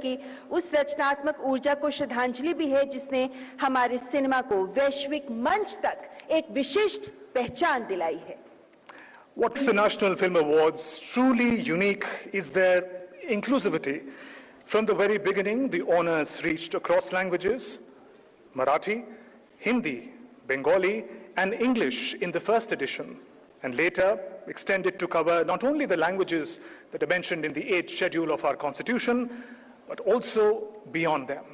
की उस रचनात्मक ऊर्जा को श्रद्धांजलि भी है जिसने हमारे सिनेमा को वैश्विक मंच तक एक विशिष्ट पहचान दिलाई है। What's the National Film Awards truly unique is their inclusivity. From the very beginning, the honors reached across languages: Marathi, Hindi, Bengali, and English in the first edition, and later extended to cover not only the languages that are mentioned in the 8th schedule of our Constitution, but also beyond them.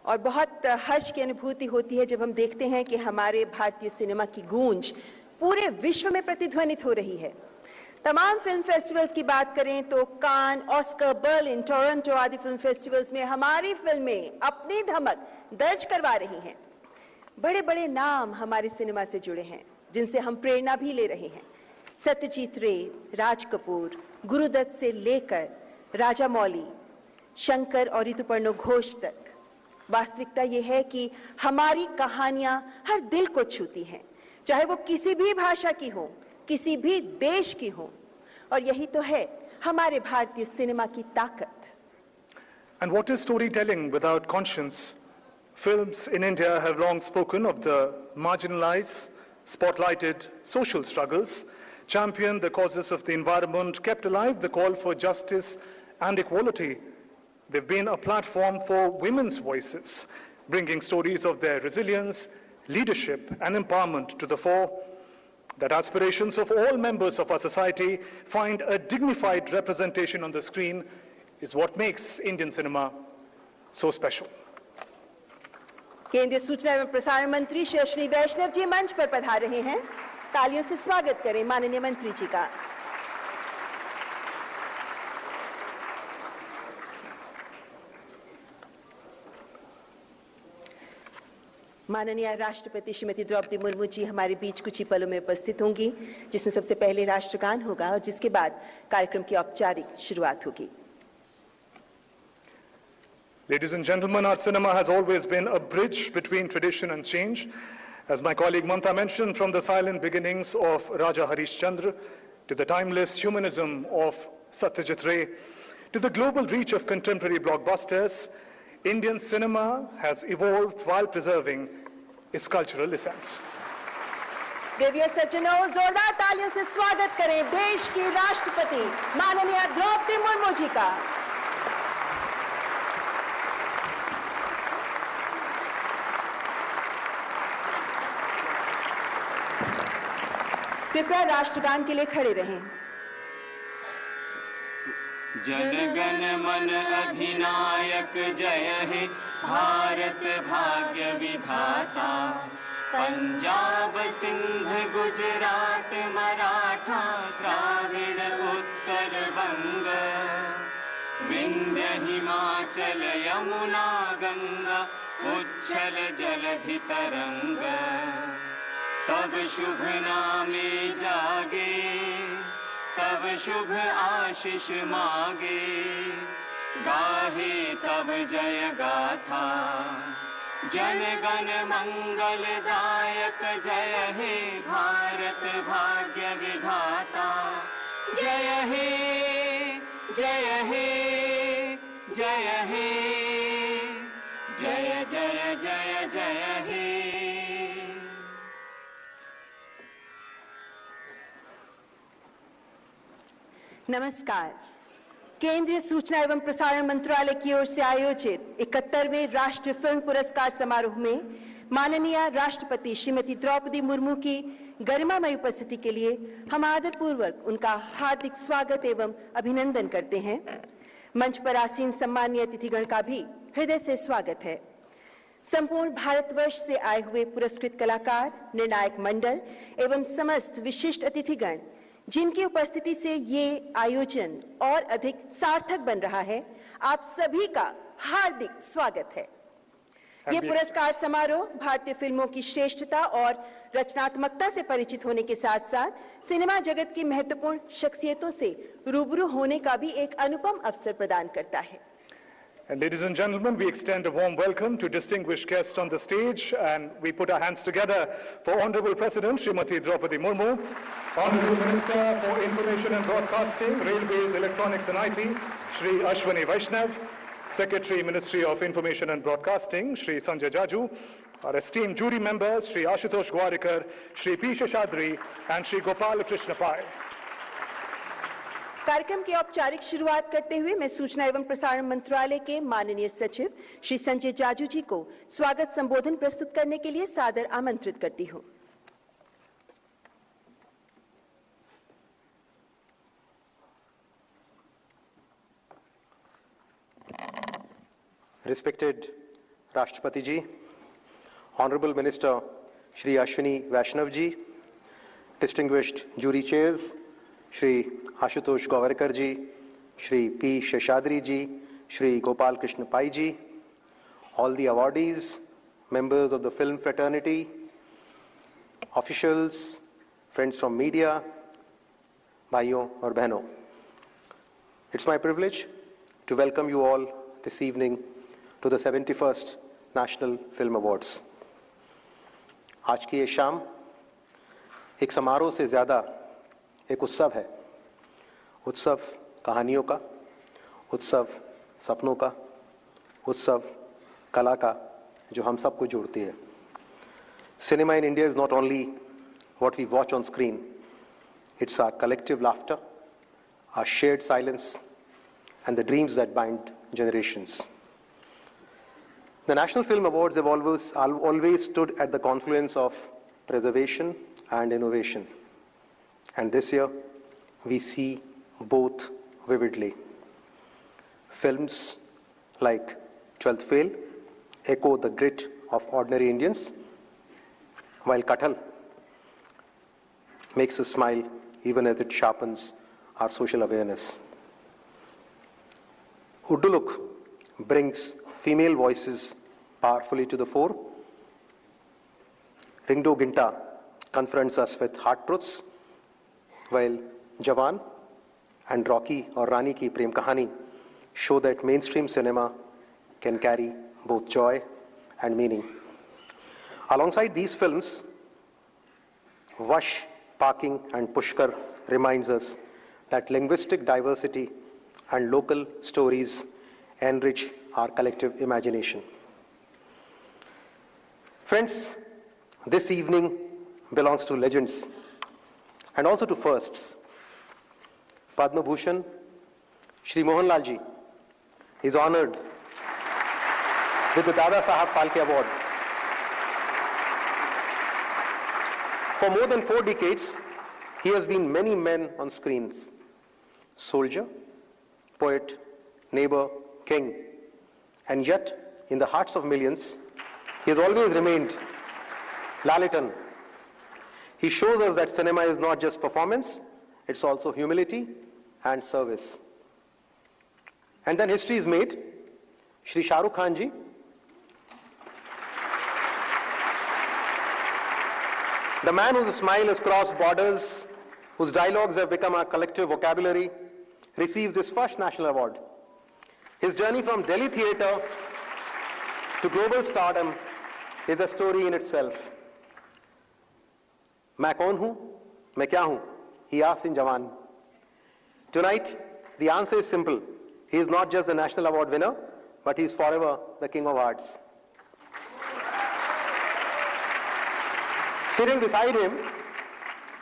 और बहुत हर्ष की अनुभूति होती है जब हम देखते हैं कि हमारे भारतीय सिनेमा की गूंज पूरे विश्व में प्रतिध्वनित हो रही है। तमाम फिल्म फेस्टिवल्स की बात करें तो कान, ऑस्कर, बर्लिन, टोरंटो आदि फिल्म फेस्टिवल्स में हमारी फिल्में अपनी धमक दर्ज करवा रही हैं। बड़े बड़े नाम हमारे सिनेमा से जुड़े हैं जिनसे हम प्रेरणा भी ले रहे हैं। सत्यजीत रे, राज कपूर, गुरुदत्त से लेकर राजा मौली, शंकर और ऋतुपर्णो घोष तक। वास्तविकता यह है कि हमारी कहानियां हर दिल को छूती हैं, चाहे वो किसी भी भाषा की हो, किसी भी देश की हो, और यही तो है हमारे भारतीय सिनेमा की ताकत। And what is storytelling without conscience? Films in India have long spoken of the marginalized, spotlighted social struggles, championed the causes of the environment, kept alive the call for justice and equality. They've been a platform for women's voices, bringing stories of their resilience, leadership, and empowerment to the fore. That aspirations of all members of our society find a dignified representation on the screen is what makes Indian cinema so special. केंद्रीय सूचना एवं प्रसारण मंत्री श्री अश्विनी वैष्णव जी मंच पर पधार रहे हैं। तालियों से स्वागत करें माननीय मंत्री जी का। माननीय राष्ट्रपति श्रीमती द्रौपदी मुर्मू जी हमारे बीच कुछ ही पलों में उपस्थित होंगी, जिसमें सबसे पहले राष्ट्रगान होगा और जिसके बाद कार्यक्रम की औपचारिक शुरुआत होगी। Ladies and gentlemen, our cinema has always been a bridge between tradition and change. As my colleague Manta mentioned, from the silent beginnings of Raja Harishchandra to the timeless humanism of Satyajit Ray to the global reach of contemporary blockbusters, Indian cinema has evolved while preserving its cultural essence. देवी और सज्जनों, जोरदार तालियों से स्वागत करें देश की राष्ट्रपति माननीय द्रौपदी मुर्मू जी का। कृपया राष्ट्रगान के लिए खड़े रहें। जन गण मन अधिनायक जय हे भारत भाग्य विधाता, पंजाब सिंध गुजरात मराठा द्राविड़ उत्तर बंग, विंध्य हिमाचल यमुना गंगा उच्छल जलधि तरंग, तब शुभ नामे जागे तब शुभ आशीष मांगे, गाहे तब जय गाथा जन गण मंगलदायक जय हे भारत भाग्य विधाता, जय हे जय हे जय हे जय जय जय जय हे। नमस्कार। केंद्रीय सूचना एवं प्रसारण मंत्रालय की ओर से आयोजित 71वें राष्ट्रीय फिल्म पुरस्कार समारोह में माननीय राष्ट्रपति श्रीमती द्रौपदी मुर्मू की गरिमामय उपस्थिति के लिए हम आदरपूर्वक उनका हार्दिक स्वागत एवं अभिनंदन करते हैं। मंच पर आसीन सम्मानीय अतिथिगण का भी हृदय से स्वागत है। संपूर्ण भारतवर्ष से आए हुए पुरस्कृत कलाकार, निर्णायक मंडल एवं समस्त विशिष्ट अतिथिगण जिनकी उपस्थिति से ये आयोजन और अधिक सार्थक बन रहा है, आप सभी का हार्दिक स्वागत है। ये पुरस्कार समारोह भारतीय फिल्मों की श्रेष्ठता और रचनात्मकता से परिचित होने के साथ साथ सिनेमा जगत की महत्वपूर्ण शख्सियतों से रूबरू होने का भी एक अनुपम अवसर प्रदान करता है। And ladies and gentlemen, we extend a warm welcome to distinguished guests on the stage, and we put our hands together for Honorable President Srimati Draupadi Murmu, Honorable Minister for Information and Broadcasting, Railways, Electronics and IT, Shri Ashwini Vaishnav, Secretary, Ministry of Information and Broadcasting, Shri Sanjay Jaju, our esteemed jury members, Shri Ashutosh Gwarikar, Shri P. Sheshadri, and Shri Gopal Krishna Pai. कार्यक्रम की औपचारिक शुरुआत करते हुए मैं सूचना एवं प्रसारण मंत्रालय के माननीय सचिव श्री संजय जाजू जी को स्वागत संबोधन प्रस्तुत करने के लिए सादर आमंत्रित करती हूं। Respected Rashtrapati Ji, Honorable Minister Shri Ashwini Vaishnav Ji, distinguished jury chairs, Shri Ashutosh Gwarikar Ji, Shri P. Sheshadri Ji, Shri Gopal Krishna Pai Ji, all the awardees, members of the film fraternity, officials, friends from media, bhaiyon aur behnon. It's my privilege to welcome you all this evening to the 71st National Film Awards. आज की ये शाम एक समारोह से ज़्यादा एक उत्सव है। उत्सव कहानियों का, उत्सव सपनों का, उत्सव कला का, जो हम सबको जोड़ती है। Cinema in India is not only what we watch on screen, it's our collective laughter, our shared silence, and the dreams that bind generations. The National Film Awards have always stood at the confluence of preservation and innovation. And this year, we see both vividly. Films like 12th Fail echo the grit of ordinary Indians, while Kathal makes us smile even as it sharpens our social awareness. Udduluk brings female voices powerfully to the fore. Ringdo Ginta confronts us with hard truths, while Jawan and Rocky or Rani Ki Prem Kahani show that mainstream cinema can carry both joy and meaning. Alongside these films, Vash, Parking and Pushkar reminds us that linguistic diversity and local stories enrich our collective imagination. Friends, this evening belongs to legends and also to firsts. Padma Bhushan, Shri Mohanlal Ji is honored with the Dada Sahab Phalke Award. For more than 4 decades, he has been many men on screens. Soldier, poet, neighbor, king. And yet, in the hearts of millions, he has always remained Lalitan. He shows us that cinema is not just performance, it's also humility and service. And then history is made. Shri Shah Rukh Khan Ji, the man whose smile has crossed borders, whose dialogues have become our collective vocabulary, receives his first national award. His journey from Delhi theatre to global stardom is a story in itself. मैं कौन हूं? मैं क्या हूं? He asks in Jawan. Tonight, the answer is simple. He is not just the national award winner, but he is forever the king of hearts. Sitting beside him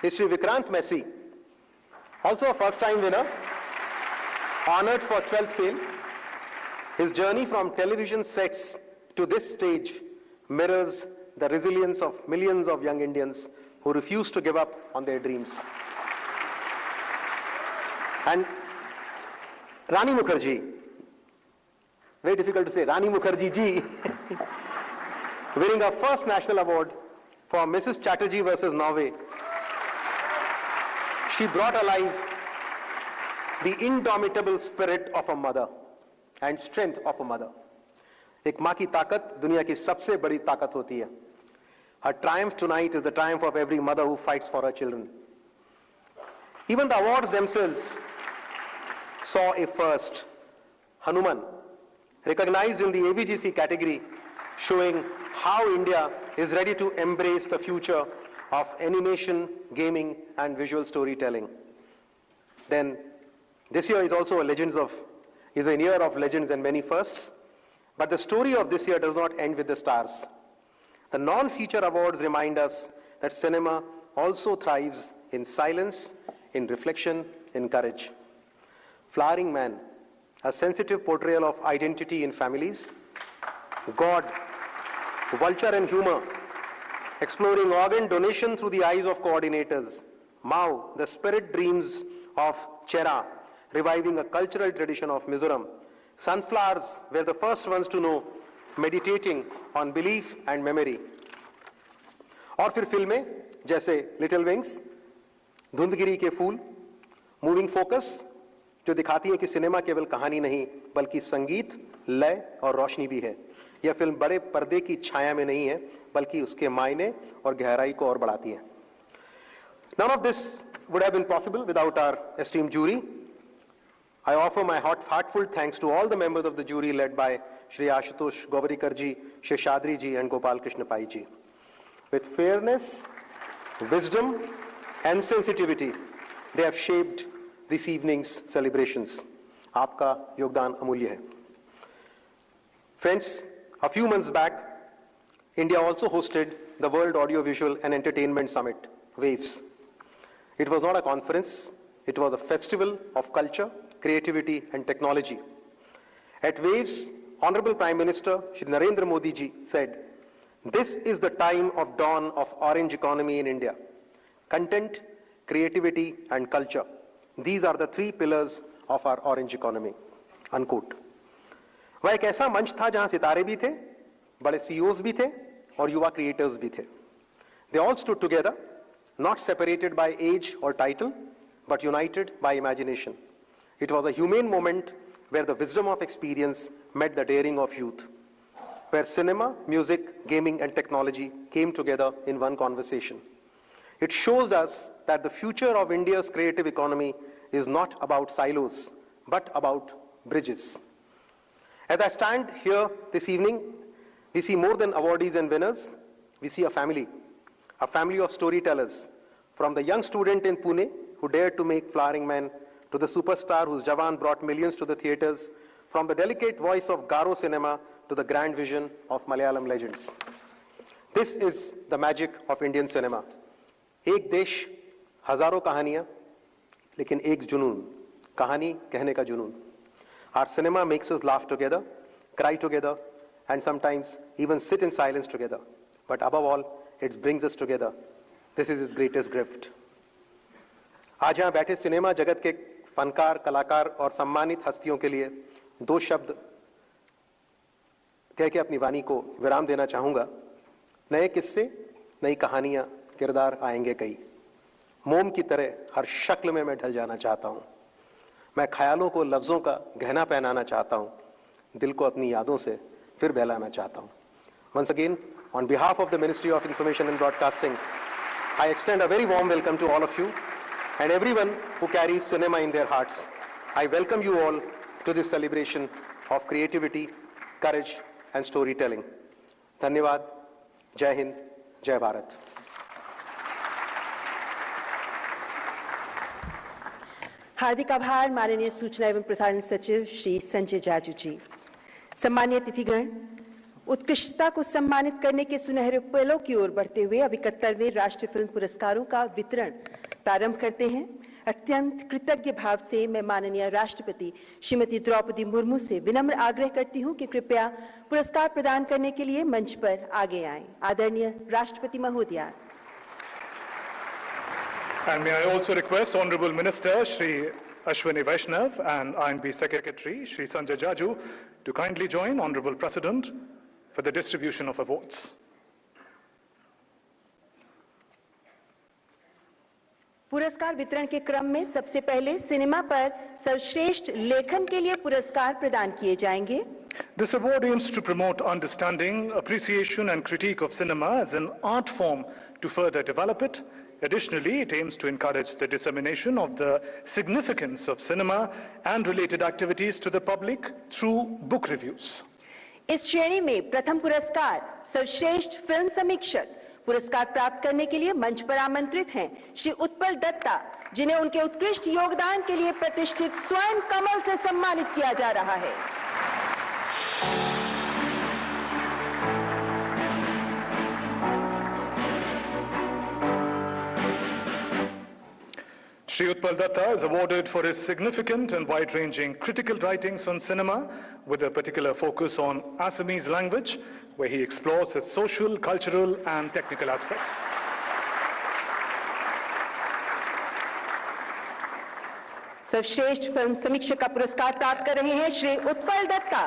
is Shri Vikrant Messi, also a first-time winner, honored for 12th Fail. His journey from television sets to this stage mirrors the resilience of millions of young Indians who refuse to give up on their dreams. And Rani Mukherjee, very difficult to say, Rani Mukherjee ji, winning her first national award for Mrs. Chatterjee versus Norway. She brought alive the indomitable spirit of a mother and strength of a mother. एक माँ की ताकत दुनिया की सबसे बड़ी ताकत होती है. Her triumph tonight is the triumph of every mother who fights for her children. Even the awards themselves saw a first. Hanuman, recognized in the AVGC category, showing how India is ready to embrace the future of animation, gaming, and visual storytelling. Then, this year is also a Legends of is a year of legends and many firsts, but the story of this year does not end with the stars. The non-feature awards remind us that cinema also thrives in silence, in reflection, in courage. Flowering Man, a sensitive portrayal of identity in families. God, Vulture and Humor, exploring organ donation through the eyes of coordinators. Mao, the spirit dreams of Chera, reviving a cultural tradition of Mizoram. Sunflowers were the first ones to know, meditating on belief and memory. और फिर फिल्में जैसे little wings, धुंधगिरी के फूल, moving focus, जो दिखाती है कि cinema केवल कहानी नहीं बल्कि संगीत, लय और रोशनी भी है. यह फिल्म बड़े पर्दे की छाया में नहीं है बल्कि उसके मायने और गहराई को और बढ़ाती है. None of this would have been possible without our esteemed jury. I offer my heartfelt thanks to all the members of the jury led by Shri Ashutosh Govarikar ji, Sheshadri ji and Gopal Krishna Pai ji. With fairness, wisdom and sensitivity, they have shaped this evening's celebrations. आपका योगदान अमूल्य है. Friends, a few months back, India also hosted the World Audiovisual and Entertainment Summit, WAVES. It was not a conference, it was a festival of culture, creativity and technology. At WAVES, Honorable Prime Minister Shri Narendra Modi ji said, "This is the time of dawn of orange economy in India. Content, creativity and culture. These are the three pillars of our orange economy." Unquote. वह एक ऐसा मंच था जहां सितारे भी थे, बड़े CEOs भी थे और युवा क्रिएटर्स भी थे. They all stood together, not separated by age or title, but united by imagination. It was a humane moment where the wisdom of experience met the daring of youth, where cinema, music, gaming and technology came together in one conversation. It shows us that the future of India's creative economy is not about silos, but about bridges. As I stand here this evening, we see more than awardees and winners. We see a family of storytellers, from the young student in Pune who dared to make Flowering Man, to the superstar whose Jawan brought millions to the theaters, from the delicate voice of Garo cinema to the grand vision of Malayalam legends. This is the magic of Indian cinema. एक देश, हजारों कहानियां, लेकिन एक जुनून, कहानी कहने का जुनून. Our cinema makes us laugh together, cry together, and sometimes even sit in silence together. But above all, it brings us together. This is its greatest gift. आज यहाँ बैठे सिनेमा जगत के फनकार, कलाकार और सम्मानित हस्तियों के लिए दो शब्द कह के अपनी वाणी को विराम देना चाहूंगा. नए किस्से, नई कहानियां, किरदार आएंगे कई. मोम की तरह हर शक्ल में मैं ढल जाना चाहता हूं. मैं ख्यालों को लफ्जों का गहना पहनाना चाहता हूं. दिल को अपनी यादों से फिर बहलाना चाहता हूं. Once again, on behalf of the Ministry of Information and Broadcasting, I extend a very warm welcome to all of you and everyone who carries cinema in their hearts. I welcome you all to this celebration of creativity, courage and storytelling. Dhanyavad, Jai Hind, Jai Bharat. हार्दिक आभार माननीय सूचना एवं प्रसारण सचिव श्री संजय जाजू जी. सम्मानीय अतिथिगण, उत्कृष्टता को सम्मानित करने के सुनहरे पलों की ओर बढ़ते हुए अब 71वें राष्ट्रीय फिल्म पुरस्कारों का वितरण प्रारंभ करते हैं. अत्यंत कृतज्ञ भाव से मैं माननीय राष्ट्रपति श्रीमती द्रौपदी मुर्मू से विनम्र आग्रह करती हूं कि कृपया पुरस्कार प्रदान करने के लिए मंच पर आगे आएं. आदरणीय राष्ट्रपति महोदया. And may I also request Honorable Minister Shri Ashwini Vaishnav and INB Secretary Shri Sanjay Jaju to kindly join Honorable President for the distribution of awards. पुरस्कार वितरण के क्रम में सबसे पहले सिनेमा पर सर्वश्रेष्ठ लेखन के लिए पुरस्कार प्रदान किए जाएंगे. This award aims to promote understanding, appreciation and critique of cinema as an art form to further develop it. Additionally, it aims to encourage the dissemination of the significance of cinema and related activities to the public through book reviews. इस श्रेणी में प्रथम पुरस्कार सर्वश्रेष्ठ film समीक्षक पुरस्कार प्राप्त करने के लिए मंच पर आमंत्रित हैं श्री उत्पल दत्ता, जिन्हें उनके उत्कृष्ट योगदान के लिए प्रतिष्ठित स्वर्ण कमल से सम्मानित किया जा रहा है। Shri Utpal Datta is awarded for his significant and wide-ranging critical writings on cinema, with a particular focus on Assamese language, where he explores its social, cultural, and technical aspects. सर्वश्रेष्ठ फिल्म समीक्षक का पुरस्कार प्राप्त कर रहे हैं श्री उत्पल दत्ता।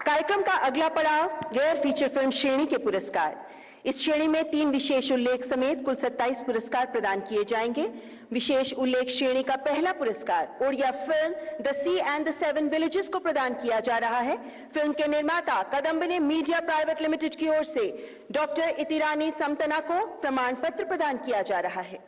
कार्यक्रम का अगला पड़ाव गैर फीचर फिल्म श्रेणी के पुरस्कार। इस श्रेणी में 3 विशेष उल्लेख समेत कुल 27 पुरस्कार प्रदान किए जाएंगे। विशेष उल्लेख श्रेणी का पहला पुरस्कार Odia film The Sea and the 7 Villages को प्रदान किया जा रहा है। फिल्म के निर्माता कदम्बिनी मीडिया प्राइवेट लिमिटेड की ओर से डॉक्टर इतिरानी समतना को प्रमाण पत्र प्रदान किया जा रहा है।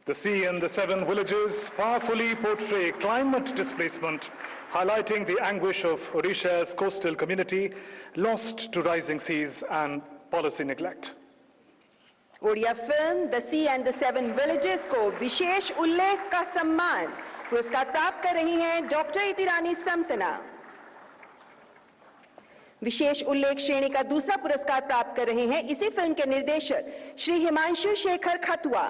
The Sea and the 7 Villages powerfully portray climate displacement, highlighting the anguish of Odisha's coastal community lost to rising seas and policy neglect. Odia film The Sea and the 7 Villages को विशेष उल्लेख का सम्मान पुरस्कार प्राप्त कर रही हैं डॉक्टर इतिरानी समतना। विशेष उल्लेख श्रेणी का दूसरा पुरस्कार प्राप्त कर रहे हैं इसी फिल्म के निर्देशक श्री हिमांशु शेखर खतुआ।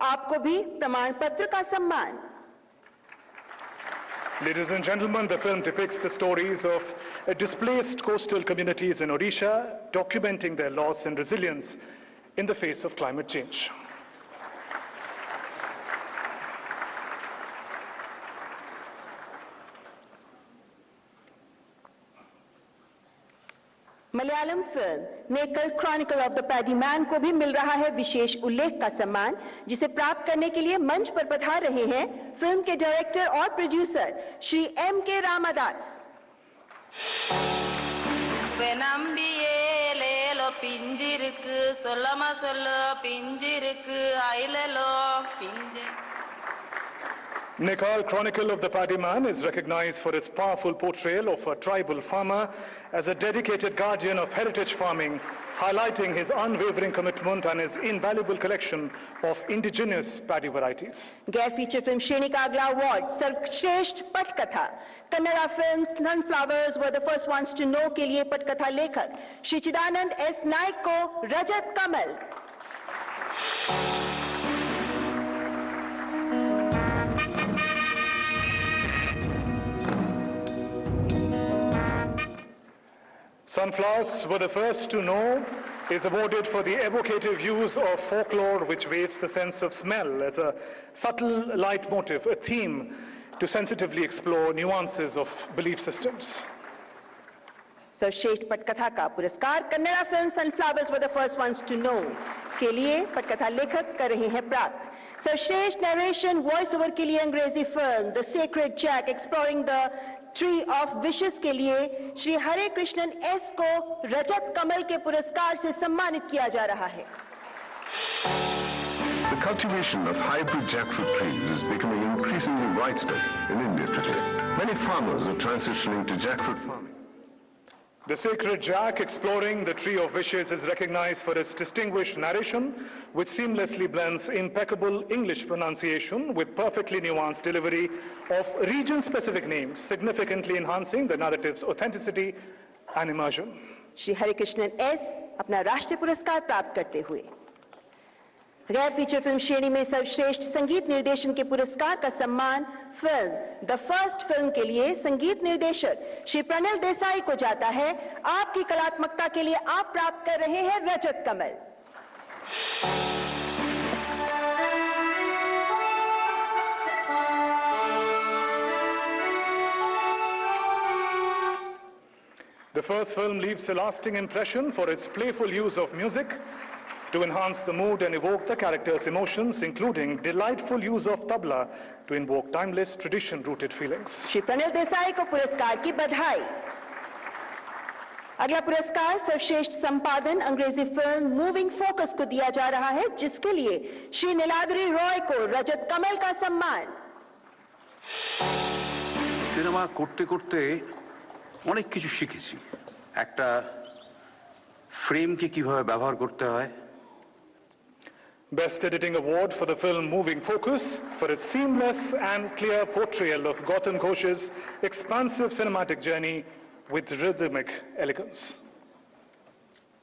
आपको भी प्रमाण पत्र का सम्मान। Ladies and gentlemen, the film depicts the stories of displaced coastal communities in Odisha, documenting their loss and resilience in the face of climate change. Malayalam film Nekal chronicle of the paddy man को भी मिल रहा है विशेष उल्लेख का सम्मान, जिसे प्राप्त करने के लिए मंच पर पधार रहे हैं फिल्म के डायरेक्टर और producer Shri M.K. Ramadas. Nekal Chronicle of the Paddy Man is recognized for its powerful portrayal of a tribal farmer as a dedicated guardian of heritage farming, highlighting his unwavering commitment and his invaluable collection of indigenous paddy varieties. गैर feature film श्रेणी का अगला award सर्वश्रेष्ठ पटकथा। Kannada film Sunflowers Were the First Ones to Know के लिए पटकथा लेखक श्री चिदानंद एस नायक को रजत कमल। Sunflowers Were the First to Know is awarded for the evocative use of folklore which waves the sense of smell as a subtle leitmotif, a theme to sensitively explore nuances of belief systems. सर्वश्रेष्ठ पटकथा का पुरस्कार Kannada film Sunflowers Were the First Ones to Know के लिए पटकथा लेखक कर रहे हैं प्राप्त। सर्वश्रेष्ठ नरेशन वॉइस ओवर के लिए अंग्रेजी film The Sacred Jack Exploring the Tree of Wishes के लिए श्री हरे कृष्णन एस को रजत कमल के पुरस्कार से सम्मानित किया जा रहा है। The cultivation of hybrid jackfruit trees is becoming increasingly widespread in India today. Many farmers are transitioning to jackfruit farming. The Sacred Jack Exploring the Tree of Wishes is recognized for its distinguished narration, which seamlessly blends impeccable English pronunciation with perfectly nuanced delivery of region-specific names, significantly enhancing the narrative's authenticity and immersion. Shri Hare Krishnan S अपना राष्ट्रीय पुरस्कार प्राप्त करते हुए गैर feature film श्रेणी में सर्वश्रेष्ठ संगीत निर्देशन के पुरस्कार का सम्मान फिल्म द फर्स्ट फिल्म के लिए संगीत निर्देशक श्री प्रणिल देसाई को जाता है। आपकी कलात्मकता के लिए आप प्राप्त कर रहे हैं रजत कमल। The first film leaves a lasting impression for its playful use of music to enhance the mood and evoke the characters' emotions, including delightful use of tabla to invoke timeless tradition-rooted feelings. Shri Pranil Desai को पुरस्कार की बधाई। अगला पुरस्कार सर्वश्रेष्ठ संपादन अंग्रेजी film moving focus को दिया जा रहा है, जिसके लिए श्री नीलाद्री रॉय को रजत कमल का सम्मान। सिनेमा करते करते অনেক কিছু শিখেছি। একটা ফ্রেমকে কিভাবে ব্যবহার করতে হয়। Best Editing Award for the film Moving Focus for its seamless and clear portrayal of Gautam Ghosh's expansive cinematic journey with rhythmic elegance.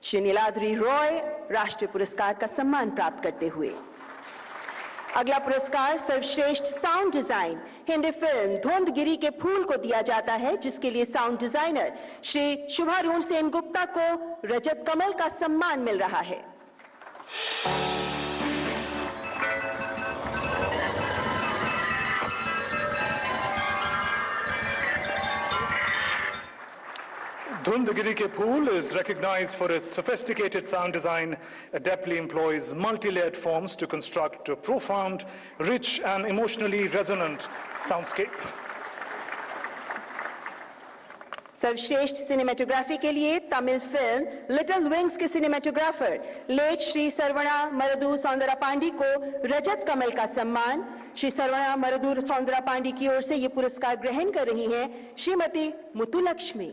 Shri Niladri Roy राष्ट्रीय पुरस्कार का सम्मान प्राप्त करते हुए। अगला पुरस्कार सर्वश्रेष्ठ साउंड डिजाइन हिंदी फिल्म धुंधगिरी के फूल को दिया जाता है, जिसके लिए साउंड डिजाइनर श्री शुभारून सेन गुप्ता को रजत कमल का सम्मान मिल रहा है। Dhundhgiri Ke Phool is recognized for its sophisticated sound design, adeptly employs multi-layered forms to construct a profound, rich and emotionally resonant soundscape. सर्वश्रेष्ठ सिनेमेटोग्राफी के लिए तमिल फिल्म लिटिल विंग्स के सिनेमेटोग्राफर लेट श्री सर्वणा मरुदु सौंदरापांडी को रजत कमल का सम्मान। श्री सर्वणा मरुदु सौंदरापांडी की ओर से ये पुरस्कार ग्रहण कर रही हैं Shrimati मुतुलक्ष्मी।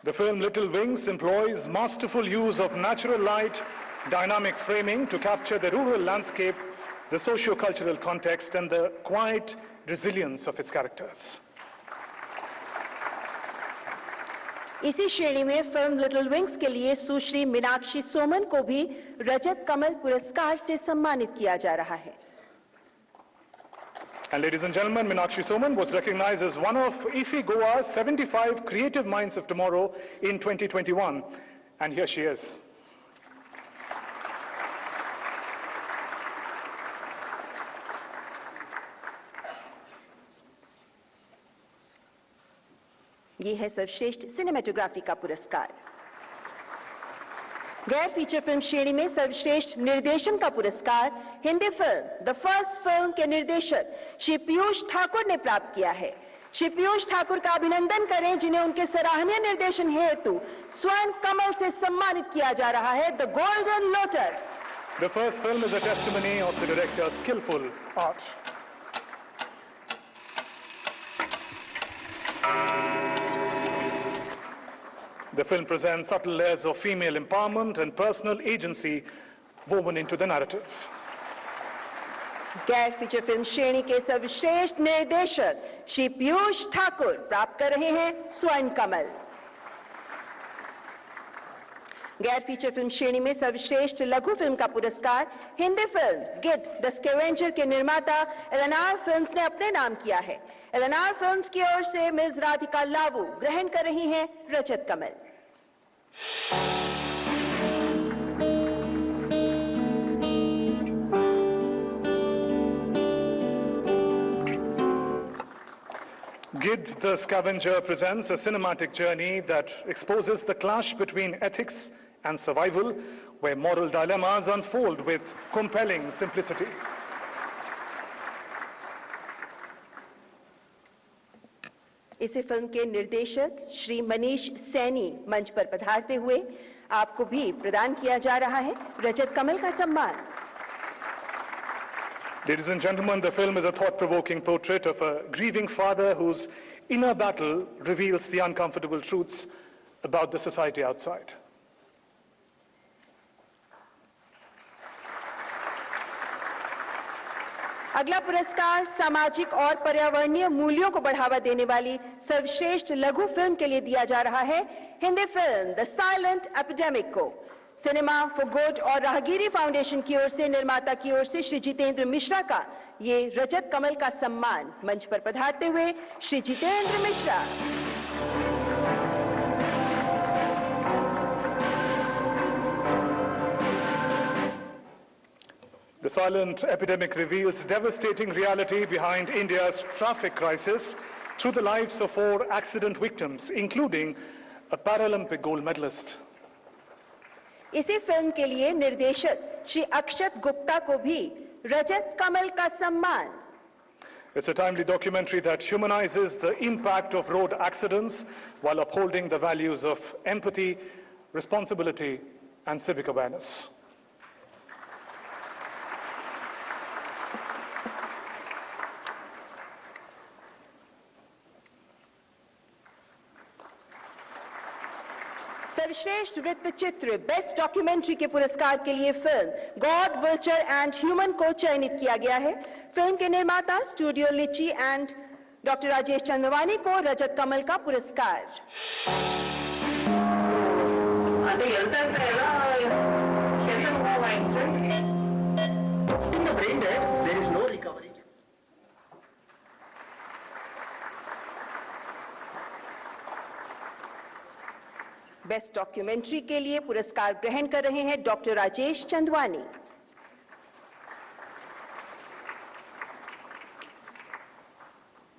The film Little Wings employs masterful use of natural light, dynamic framing to capture the rural landscape, the socio-cultural context, and the quiet resilience of its characters. इसी श्रेणी में फिल्म लिटिल विंग्स के लिए सुश्री मीनाक्षी सोमन को भी रजत कमल पुरस्कार से सम्मानित किया जा रहा है। And ladies and gentlemen, Meenakshi Soman was recognized as one of IFFI Goa's 75 Creative Minds of Tomorrow in 2021. And here she is. ये है सर्वश्रेष्ठ सिनेमेटोग्राफी का पुरस्कार। गैर फीचर फिल्म श्रेणी में सर्वश्रेष्ठ निर्देशन का पुरस्कार Hindi film the first film के निर्देशक श्री पीयूष ठाकुर ने प्राप्त किया है। श्री पीयूष ठाकुर का अभिनंदन करें, जिन्हें उनके सराहनीय निर्देशन हेतु स्वर्ण कमल से सम्मानित किया जा रहा है, the golden lotus. The first film is a testimony of the director's skillful art. The film presents subtle layers of female empowerment and personal agency woven into the narrative. गैर फीचर फिल्म श्रेणी के सर्वश्रेष्ठ निर्देशक श्री पीयूष ठाकुर प्राप्त कर रहे हैं स्वर्ण कमल। गैर फीचर फिल्म श्रेणी में सर्वश्रेष्ठ लघु फिल्म का पुरस्कार हिंदी फिल्म गिद्ध द स्कैवेंजर के निर्माता एलएनआर फिल्म्स ने अपने नाम किया है। एलएनआर फिल्म्स की ओर से मिस राधिका लावू ग्रहण कर रही हैं रजत कमल। Gidd the Scavenger presents a cinematic journey that exposes the clash between ethics and survival, where moral dilemmas unfold with compelling simplicity. इसी फिल्म के निर्देशक श्री मनीष सैनी मंच पर पधारते हुए आपको भी प्रदान किया जा रहा है रजत कमल का सम्मान। Ladies and gentlemen, the film is a thought-provoking portrait of a grieving father whose inner battle reveals the uncomfortable truths about the society outside. अगला पुरस्कार सामाजिक और पर्यावरणीय मूल्यों को बढ़ावा देने वाली सर्वश्रेष्ठ लघु फिल्म के लिए दिया जा रहा है Hindi film the silent epidemic को। सिनेमा फॉर गुड और राहगीरी फाउंडेशन की ओर से निर्माता की ओर से श्री जितेंद्र मिश्रा का ये रजत कमल का सम्मान। मंच पर पधारते हुए Shri Jitendra Mishra. The silent epidemic reveals devastating reality behind India's traffic crisis through the lives of 4 accident victims, including a Paralympic gold medalist. इसी फिल्म के लिए निर्देशक श्री अक्षत गुप्ता को भी रजत कमल का सम्मान। It's a timely documentary that humanizes the impact of road accidents while upholding the values of empathy, responsibility, and civic awareness. सर्वश्रेष्ठ वृत्त चित्र बेस्ट डॉक्यूमेंट्री के पुरस्कार के लिए film God vulture and human को चयनित किया गया है। फिल्म के निर्माता स्टूडियो लिची एंड डॉक्टर राजेश चंदवानी को रजत कमल का पुरस्कार। बेस्ट डॉक्यूमेंट्री के लिए पुरस्कार ग्रहण कर रहे हैं डॉक्टर राजेश चंदवानी।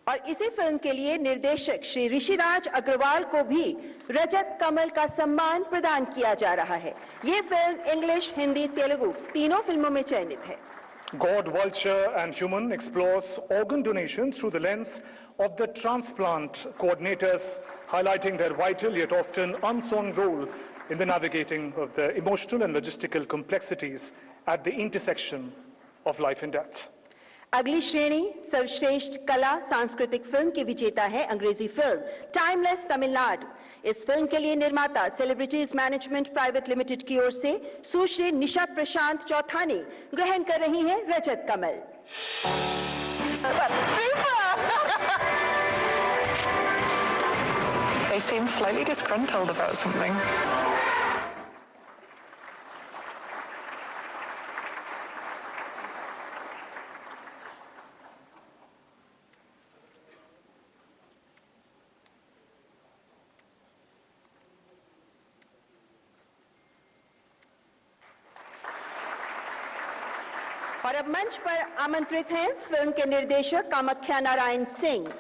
और इसी फिल्म के लिए निर्देशक श्री ऋषिराज अग्रवाल को भी रजत कमल का सम्मान प्रदान किया जा रहा है। ये फिल्म इंग्लिश, हिंदी, तेलुगु तीनों फिल्मों में चयनित है। God, Vulture and Human explores organ donation through the lens of the transplant coordinators, highlighting their vital yet often unsung role in the navigating of the emotional and logistical complexities at the intersection of life and death. अगली श्रेणी सर्वश्रेष्ठ कला सांस्कृतिक film की विजेता है अंग्रेजी film timeless Tamil Nadu. इस फिल्म के लिए निर्माता सेलिब्रिटीज मैनेजमेंट प्राइवेट लिमिटेड की ओर से सुश्री निशा प्रशांत चौथानी ग्रहण कर रही हैं रजत कमल। They seem slightly disgruntled about something. और अब मंच पर आमंत्रित हैं फिल्म के निर्देशक कामाख्या नारायण सिंह।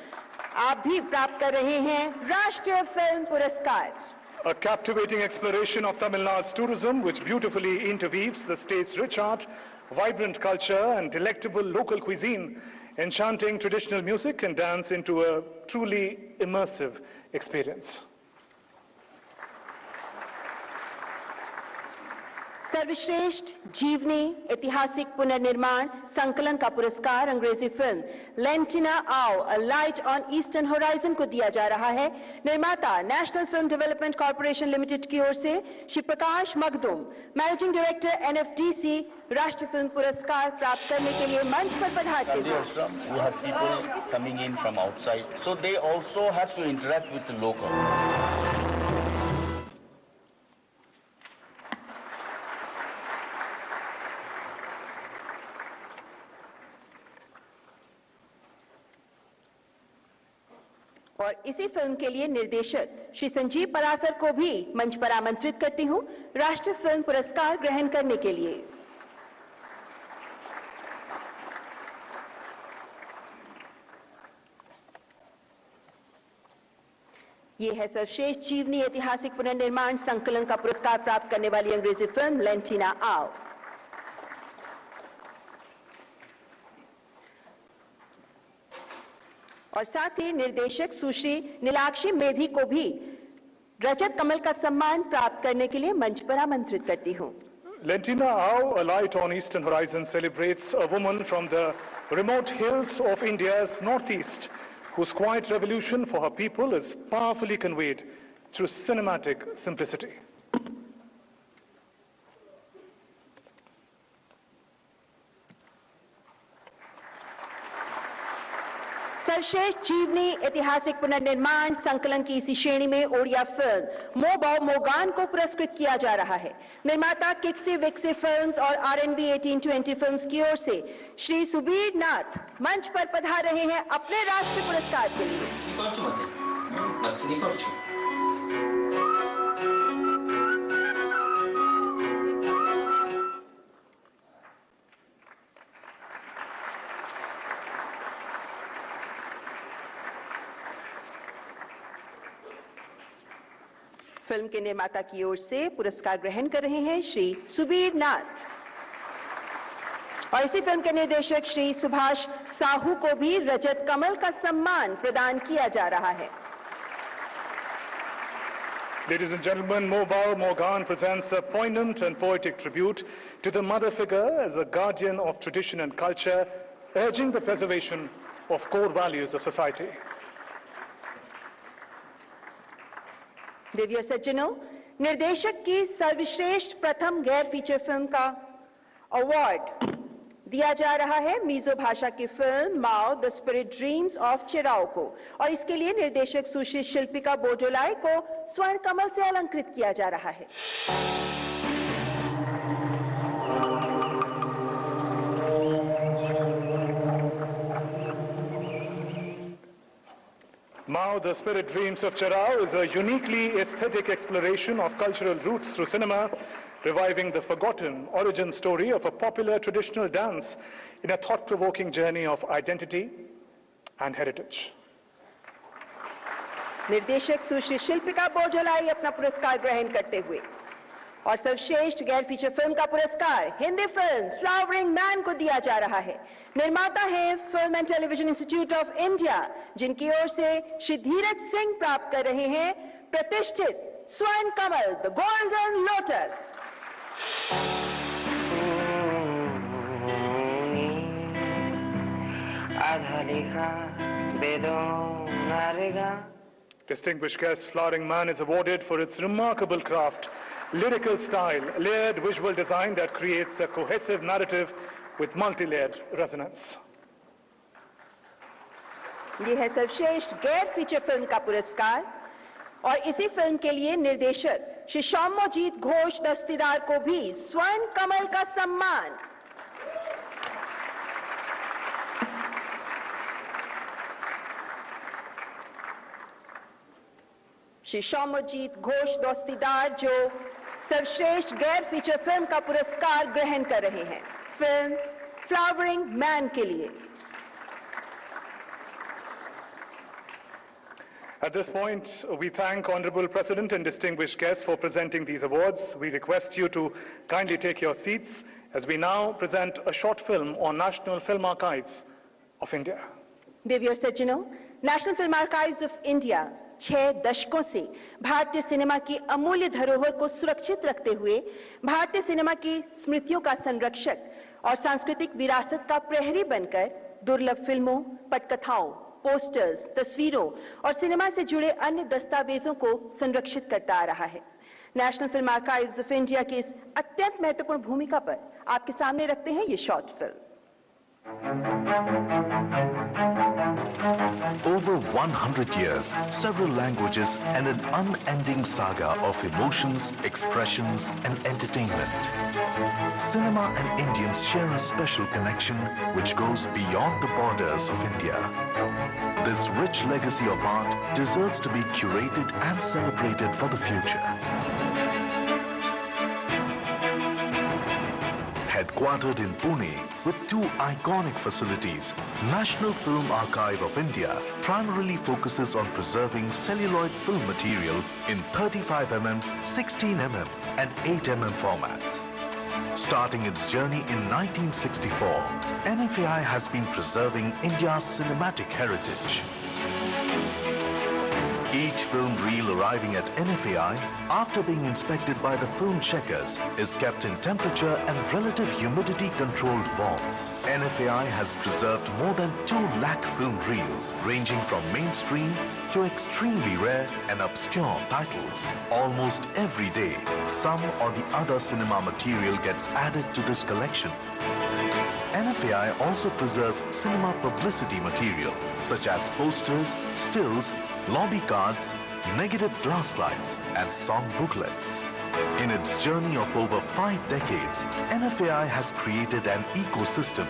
आप भी प्राप्त कर रहे हैं राष्ट्रीय फिल्म पुरस्कार। A captivating exploration of Tamil Nadu's tourism, which beautifully interweaves the state's rich art, vibrant culture, and delectable local cuisine, enchanting traditional music and dance into a truly immersive experience. सर्वश्रेष्ठ जीवनी ऐतिहासिक पुनर्निर्माण संकलन का पुरस्कार अंग्रेजी film लेंटिना आओ अ light on eastern horizon को दिया जा रहा है। निर्माता national film development corporation limited की ओर से Shri Prakash Makhdoom, managing director NFDC, राष्ट्रीय फिल्म पुरस्कार प्राप्त करने के लिए मंच पर पधारते हैं। We have people coming in from outside, so they also have to interact with the local. और इसी फिल्म के लिए निर्देशक श्री संजीव परासर को भी मंच पर आमंत्रित करती हूं राष्ट्रीय फिल्म पुरस्कार ग्रहण करने के लिए। ये है सर्वश्रेष्ठ जीवनी ऐतिहासिक पुनर्निर्माण संकलन का पुरस्कार प्राप्त करने वाली अंग्रेजी फिल्म लेंटिना आओ। और साथ ही निर्देशक सुश्री नीलाक्षी मेधी को भी रजत कमल का सम्मान प्राप्त करने के लिए मंच पर आमंत्रित करती हूं। Lentina Ao, A Light on Eastern Horizon, celebrates a woman from the remote hills of India's northeast, whose quiet revolution for her people is powerfully conveyed through cinematic simplicity. सर्वश्रेष्ठ जीवनी ऐतिहासिक पुनर्निर्माण संकलन की इसी श्रेणी में ओडिया फिल्म मो बौ मोगान को पुरस्कृत किया जा रहा है। निर्माता किक्सी विक्सी फिल्म्स और RNB 1820 फिल्म्स की ओर से श्री सुबीर नाथ मंच पर पधार रहे हैं अपने राष्ट्रीय पुरस्कार के लिए। फिल्म के निर्माता की ओर से पुरस्कार ग्रहण कर रहे हैं श्री सुबीर नाथ और इसी फिल्म के निर्देशक श्री सुभाष साहू को भी रजत कमल का सम्मान प्रदान किया जा रहा है। Ladies and gentlemen, Mobao Morgan presents a poignant and poetic tribute to the mother figure as a guardian of tradition and culture, urging the preservation of core values of society. देवी और सज्जनों, निर्देशक की सर्वश्रेष्ठ प्रथम गैर फीचर फिल्म का award दिया जा रहा है मीजो भाषा की film Mao the spirit dreams of Chiraw को और इसके लिए निर्देशक सुश्री शिल्पिका बोजोलाई को स्वर्ण कमल से अलंकृत किया जा रहा है। Mao, the Spirit Dreams of Cherao is a uniquely aesthetic exploration of cultural roots through cinema, reviving the forgotten origin story of a popular traditional dance in a thought-provoking journey of identity and heritage. निर्देशक सुश्री शिल्पिका बोजोलाई अपना पुरस्कार ग्रहण करते हुए और सर्वश्रेष्ठ गैर feature film का पुरस्कार हिंदी फिल्म फ्लावरिंग मैन को दिया जा रहा है। निर्माता हैं film and television institute of India, जिनकी ओर से श्री धीरज सिंह प्राप्त कर रहे हैं प्रतिष्ठित Swarna Kamal the golden lotus. Distinguished guest, Flowering Man is awarded for its remarkable craft, lyrical style, layered visual design that creates a cohesive narrative with multi-layered resonance. ये है सर्वश्रेष्ठ गैर फीचर फिल्म का पुरस्कार और इसी फिल्म के लिए निर्देशक श्री शौम्यजीत घोष दस्तीदार को भी स्वर्ण कमल का सम्मान। श्री शौम्यजीत घोष दस्तीदार जो सर्वश्रेष्ठ गैर फीचर फिल्म का पुरस्कार ग्रहण कर रहे हैं फिल्म फ्लावरिंग मैन के लिए। At this point, we thank Honorable President and distinguished guests for presenting these awards. We request you to kindly take your seats as we now present a short film on National Film Archives of India. देवी और सज्जनों, national film archives of India 6 दशकों से भारतीय cinema की अमूल्य धरोहर को सुरक्षित रखते हुए भारतीय सिनेमा की स्मृतियों का संरक्षक और सांस्कृतिक विरासत का प्रहरी बनकर दुर्लभ फिल्मों, पटकथाओं, पोस्टर्स, तस्वीरों और सिनेमा से जुड़े अन्य दस्तावेजों को संरक्षित करता आ रहा है। National film archives of India की इस अत्यंत महत्वपूर्ण भूमिका पर आपके सामने रखते हैं ये short film. Over 100 years, several languages and an unending saga of emotions, expressions and entertainment. Cinema and Indians share a special connection which goes beyond the borders of India. This rich legacy of art deserves to be curated and celebrated for the future. Headquartered in Pune with 2 iconic facilities, National Film Archive of India primarily focuses on preserving celluloid film material in 35mm, 16mm and 8mm formats. Starting its journey in 1964, NFAI has been preserving India's cinematic heritage. Each film reel arriving at NFAI, after being inspected by the film checkers, is kept in temperature and relative humidity controlled vaults. NFAI has preserved more than 2 lakh film reels, ranging from mainstream to extremely rare and obscure titles. Almost every day, some or the other cinema material gets added to this collection. NFAI also preserves cinema publicity material, such as posters, stills, lobby cards, negative glass slides, and song booklets. In its journey of over 5 decades, NFAI has created an ecosystem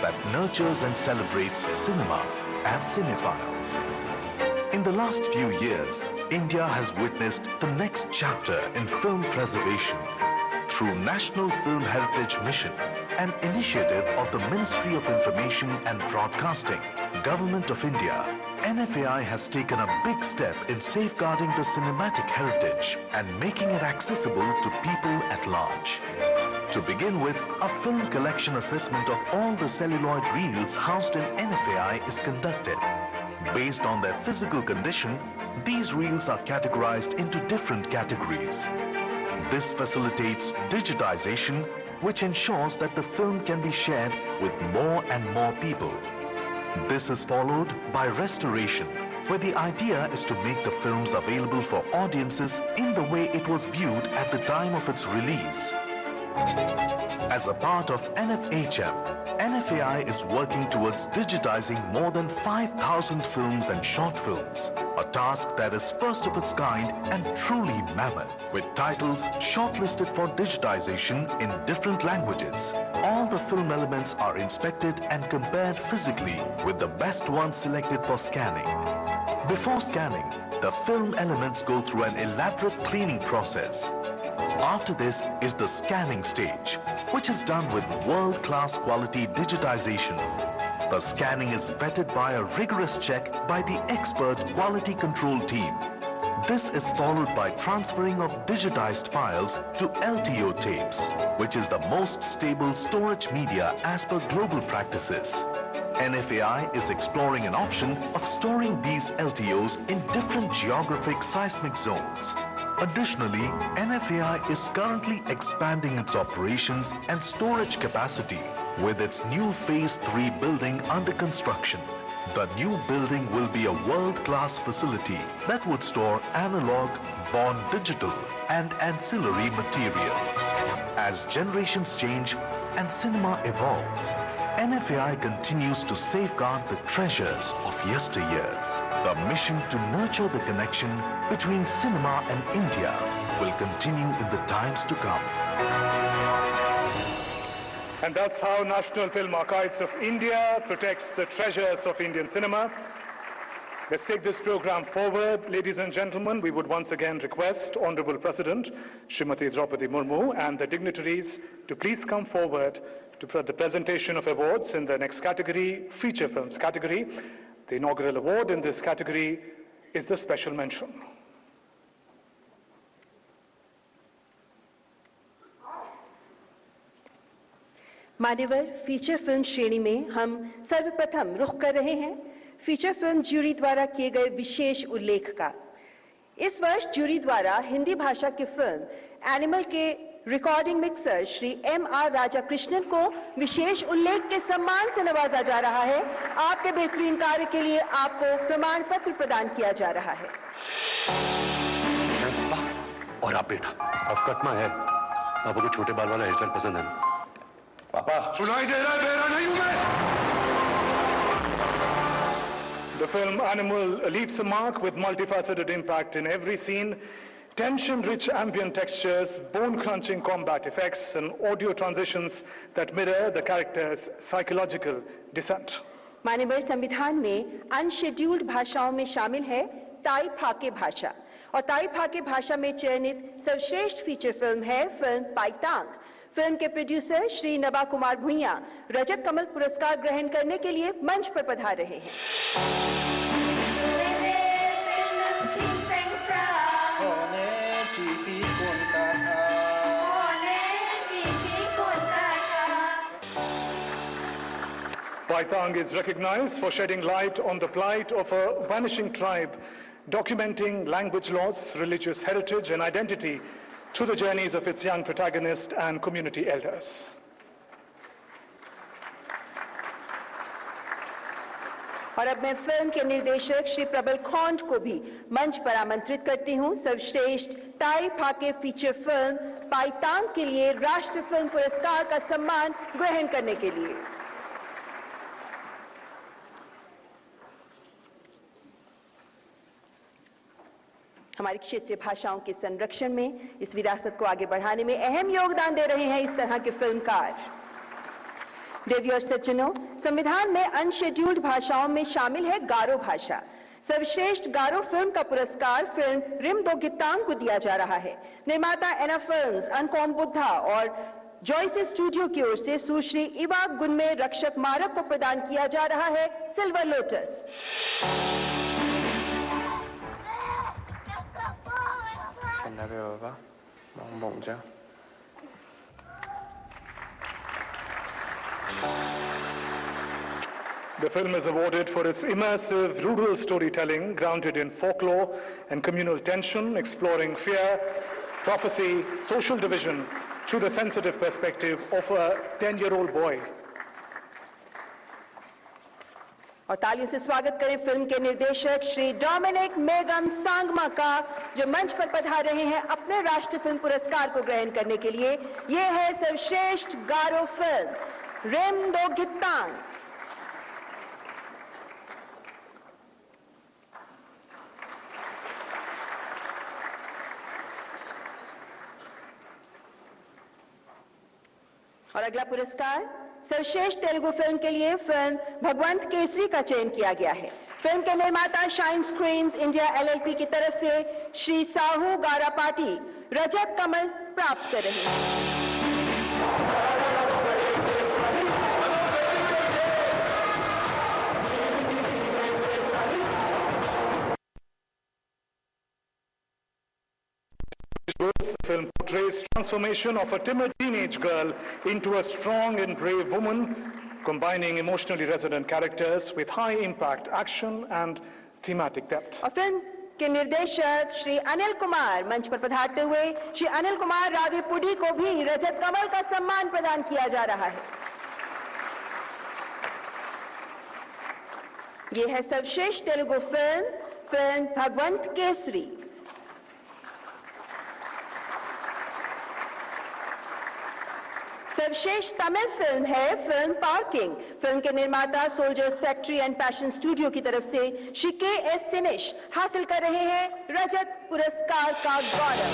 that nurtures and celebrates cinema and cinephiles. In the last few years, India has witnessed the next chapter in film preservation. Through National Film Heritage Mission, an initiative of the Ministry of Information and Broadcasting, Government of India, NFAI has taken a big step in safeguarding the cinematic heritage and making it accessible to people at large. To begin with, a film collection assessment of all the celluloid reels housed in NFAI is conducted. Based on their physical condition, these reels are categorized into different categories. This facilitates digitization, which ensures that the film can be shared with more and more people. This is followed by restoration, where the idea is to make the films available for audiences in the way it was viewed at the time of its release. As a part of NFHM, NFAI is working towards digitizing more than 5,000 films and short films, a task that is first of its kind and truly mammoth, with titles shortlisted for digitization in different languages. All the film elements are inspected and compared physically with the best ones selected for scanning. Before scanning, the film elements go through an elaborate cleaning process. After this is the scanning stage, which is done with world-class quality digitization. The scanning is vetted by a rigorous check by the expert quality control team. This is followed by transferring of digitized files to LTO tapes, which is the most stable storage media as per global practices. NFAI is exploring an option of storing these LTOs in different geographic seismic zones. Additionally, NFAI is currently expanding its operations and storage capacity with its new Phase 3 building under construction. The new building will be a world-class facility that would store analog, born digital, and ancillary material. As generations change and cinema evolves, NFAI continues to safeguard the treasures of yesteryears. The mission to nurture the connection between cinema and India will continue in the times to come. And that's how National Film Archives of India protects the treasures of Indian cinema. Let's take this program forward. Ladies and gentlemen, we would once again request Honorable President Srimati Draupadi Murmu and the dignitaries to please come forward to the presentation of awards in the next category, feature films category. The inaugural award in this category is the special mention. मान्यवर feature film श्रेणी में हम सर्वप्रथम रुख कर रहे हैं feature film jury द्वारा किए गए विशेष उल्लेख का। इस वर्ष ज्यूरी द्वारा हिंदी भाषा की फिल्म एनिमल के रिकॉर्डिंग मिक्सर श्री M.R. राजाकृष्णन को विशेष उल्लेख के सम्मान से नवाजा जा रहा है। आपके बेहतरीन कार्य के लिए आपको प्रमाण पत्र प्रदान किया जा रहा है। और आप बेटा अफकटमा है, पापा को छोटे बाल वाला हेयरस्टाइल पसंद है। पापा सुनाई दे रहा है, बेरा नहीं हूं मैं। The film Animal leaves a mark with multifaceted impact in every scene, tension-rich ambient textures, bone-crunching combat effects, and audio transitions that mirror the character's psychological descent. मानवीय संविधान में अनशेड्यूल्ड भाषाओं में शामिल है ताई फाके भाषा और ताई फाके भाषा में चयनित सर्वश्रेष्ठ फीचर फिल्म है फिल्म पाइतांग। फिल्म के प्रोड्यूसर श्री नबा कुमार भुइया रजत कमल पुरस्कार ग्रहण करने के लिए मंच पर पधार रहे हैं। Paitang is recognized for shedding light on the plight of a vanishing tribe, documenting language loss, religious heritage, and identity through the journeys of its young protagonist and community elders. और अब मैं फिल्म के निर्देशक श्री प्रबल खोंड को भी मंच पर आमंत्रित करती हूं सर्वश्रेष्ठ ताई फाके फीचर फिल्म पाइतांग के लिए राष्ट्रीय फिल्म पुरस्कार का सम्मान ग्रहण करने के लिए। हमारी क्षेत्रीय भाषाओं के संरक्षण में इस विरासत को आगे बढ़ाने में अहम योगदान दे रहे हैं इस तरह के फिल्मकार। देवी और सज्जनों, संविधान में अनशेड्यूल्ड भाषाओं में शामिल है गारो भाषा। सर्वश्रेष्ठ गारो फिल्म का पुरस्कार फिल्म रिम दो गित्तांग को दिया जा रहा है। निर्माता एना फिल्म्स, अनकॉम बुद्धा और जॉयस स्टूडियो की ओर से सुश्री इवा गुनमे रक्षक मारक को प्रदान किया जा रहा है silver lotus. The film is awarded for its immersive rural storytelling grounded in folklore and communal tension, exploring fear, prophecy, social division through the sensitive perspective of a 10-year-old boy. और तालियों से स्वागत करें फिल्म के निर्देशक Shri Dominic मेगम Sangma का, जो मंच पर पधार रहे हैं अपने राष्ट्रीय फिल्म पुरस्कार को ग्रहण करने के लिए। ये है सर्वश्रेष्ठ गारो फिल्म रेम दो गित्तांग। और अगला पुरस्कार सर्वश्रेष्ठ तेलुगु फिल्म के लिए फिल्म भगवंत केसरी का चयन किया गया है। फिल्म के निर्माता शाइन स्क्रीन्स इंडिया LLP की तरफ से श्री साहू गारापाटी रजत कमल प्राप्त कर रहे हैं। The film portrays transformation of a timid teenage girl into a strong and brave woman, combining emotionally resonant characters with high impact action and thematic depth. और फिल्म के निर्देशक श्री अनिल कुमार मंच पर पधारते हुए श्री अनिल कुमार रावीपुडी को भी रजत कमल का सम्मान प्रदान किया जा रहा है। ये है सर्वश्रेष्ठ तेलुगु फिल्म भगवंत केसरी। सर्वश्रेष्ठ तमिल फिल्म है फिल्म पार्किंग। फिल्म के निर्माता soldiers factory and passion studio की तरफ से श्री KS सिनेश हासिल कर रहे हैं रजत पुरस्कार का गौरव।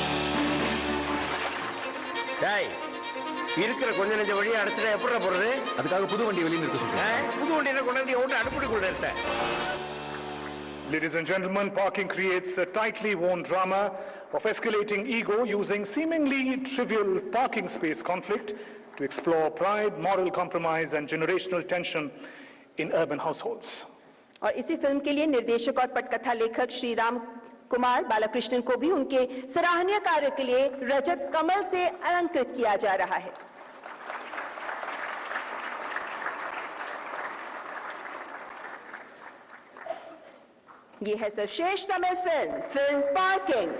இருக்கிற கொஞ்ச நெஞ்ச வழியை அடைச்சிட்டா எப்படிடா போறது? அதுக்காக புது வண்டி வெளிய நிறுத்த சொல்றேன். புது வண்டியை கொண்டாந்து ஓட்ட அனுப்பிடுக்குள்ள இருக்க. Ladies and gentlemen, Parking creates a tightly woven drama of escalating ego using seemingly trivial parking space conflict to explore pride, moral compromise and generational tension in urban households. और इसी फिल्म के लिए निर्देशक और पटकथा लेखक श्री राम कुमार बालाकृष्णन को भी उनके सराहनीय कार्य के लिए रजत कमल से अलंकृत किया जा रहा है। ये है सर्वश्रेष्ठ तमिल फिल्म पार्किंग।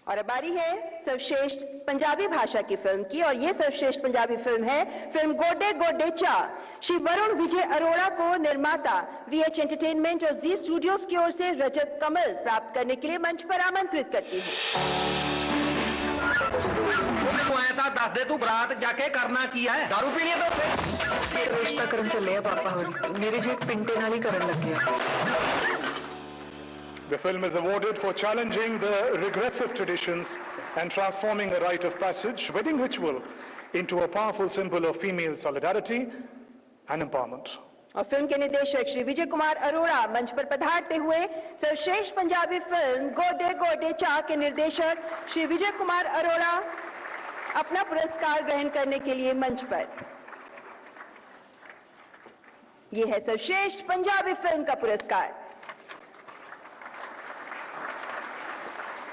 और अब बारी है सर्वश्रेष्ठ पंजाबी भाषा की फिल्म की, और ये सर्वश्रेष्ठ पंजाबी फिल्म है फिल्म गोडे गोडे चा। श्री वरुण विजय अरोड़ा को निर्माता VH एंटरटेनमेंट और जी स्टूडियोज की ओर से रजत कमल प्राप्त करने के लिए मंच पर आमंत्रित करती हूँ। दस दे तू बरात जाके करना किया है? दारू पीनी है तो रिश्ता करन चले पापा होरी मेरे जेठ पिंटे नाल ही करन लग गया। The film is awarded for challenging the regressive traditions and transforming a rite of passage wedding ritual into a powerful symbol of female solidarity and empowerment. और फिल्म के निर्देशक श्री विजय कुमार अरोड़ा मंच पर पधारते हुए सर्वश्रेष्ठ पंजाबी फिल्म गोडे गोडे चा के निर्देशक श्री विजय कुमार अरोड़ा अपना पुरस्कार ग्रहण करने के लिए मंच पर। यह है सर्वश्रेष्ठ पंजाबी फिल्म का पुरस्कार।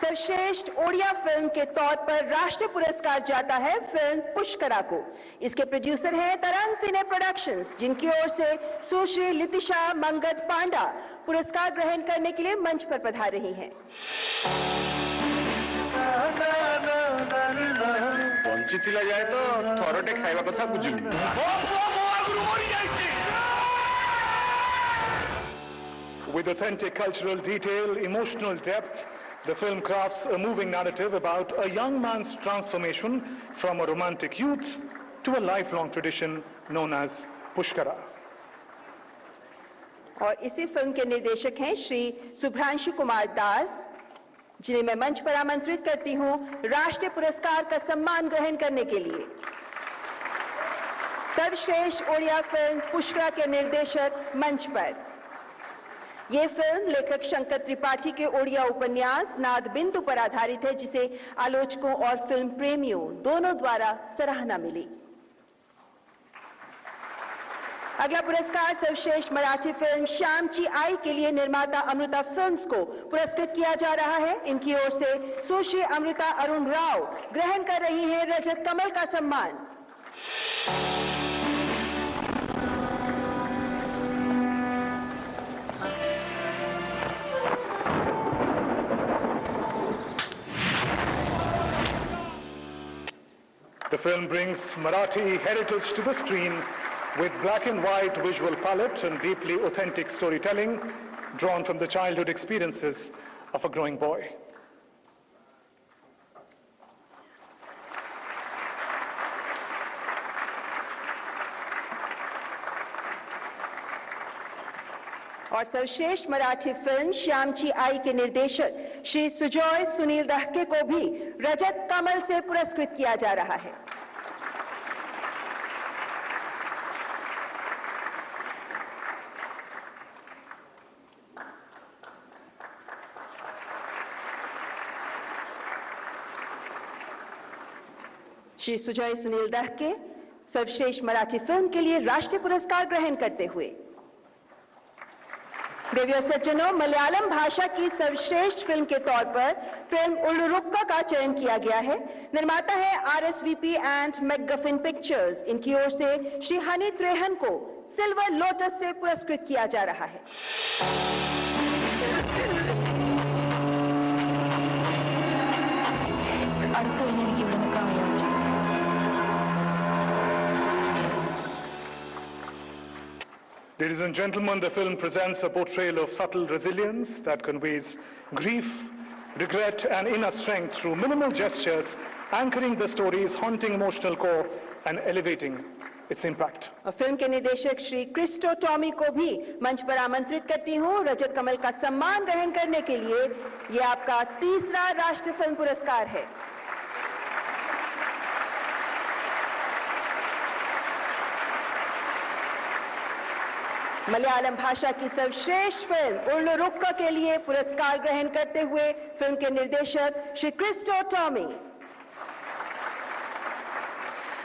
सर्वश्रेष्ठ ओडिया फिल्म के तौर पर राष्ट्रीय पुरस्कार जाता है फिल्म पुष्करा को। इसके प्रोड्यूसर हैं तरंग सिने प्रोडक्शंस, जिनकी ओर से सुश्री लितिशा मंगत पांडा पुरस्कार ग्रहण करने के लिए मंच पर पधार रही हैं। बंचिथिला जाए तो थोरटे खाइबा कथा बुझिली। With authentic cultural detail, emotional depth, the film crafts a moving narrative about a young man's transformation from a romantic youth to a lifelong tradition known as Pushkara. और इसी फिल्म के निर्देशक हैं श्री सुभ्रांशु कुमार दास, जिन्हें मैं मंच पर आमंत्रित करती हूं राष्ट्रीय पुरस्कार का सम्मान ग्रहण करने के लिए। सर्वश्रेष्ठ ओडिया फिल्म पुष्करा के निर्देशक मंच पर। ये फिल्म लेखक शंकर त्रिपाठी के ओडिया उपन्यास नाद बिंदु पर आधारित है, जिसे आलोचकों और फिल्म प्रेमियों दोनों द्वारा सराहना मिली। अगला पुरस्कार सर्वश्रेष्ठ मराठी फिल्म श्यामची आई के लिए निर्माता अमृता फिल्म्स को पुरस्कृत किया जा रहा है। इनकी ओर से सुश्री अमृता अरुण राव ग्रहण कर रही हैं रजत कमल का सम्मान। The film brings Marathi heritage to the screen with black and white visual palette and deeply authentic storytelling drawn from the childhood experiences of a growing boy. और सर्वश्रेष्ठ मराठी फिल्म श्यामची आई के निर्देशक श्री सुजॉय सुनील दहके को भी रजत कमल से पुरस्कृत किया जा रहा है। श्री सुजॉय सुनील दहके सर्वश्रेष्ठ मराठी फिल्म के लिए राष्ट्रीय पुरस्कार ग्रहण करते हुए। देवी और सज्जनों, मलयालम भाषा की सर्वश्रेष्ठ फिल्म के तौर पर फिल्म उल्लुरुक्का का चयन किया गया है। निर्माता है RSVP एंड मैकगफिन पिक्चर्स। इनकी ओर से श्री हनी त्रेहन को सिल्वर लोटस से पुरस्कृत किया जा रहा है। Ladies and gentlemen, the film presents a portrayal of subtle resilience that conveys grief, regret, and inner strength through minimal gestures, anchoring the story's haunting emotional core and elevating its impact. Film के निदेशक Shri Christo Tommy को भी मंच पर आमंत्रित करती हूँ रजत कमल का सम्मान ग्रहण करने के लिए। ये आपका तीसरा राष्ट्रीय फिल्म पुरस्कार है। मलयालम भाषा की सर्वश्रेष्ठ फिल्म उल्लुरुक्का के लिए पुरस्कार ग्रहण करते हुए फिल्म के निर्देशक श्री क्रिस्टो टॉमी।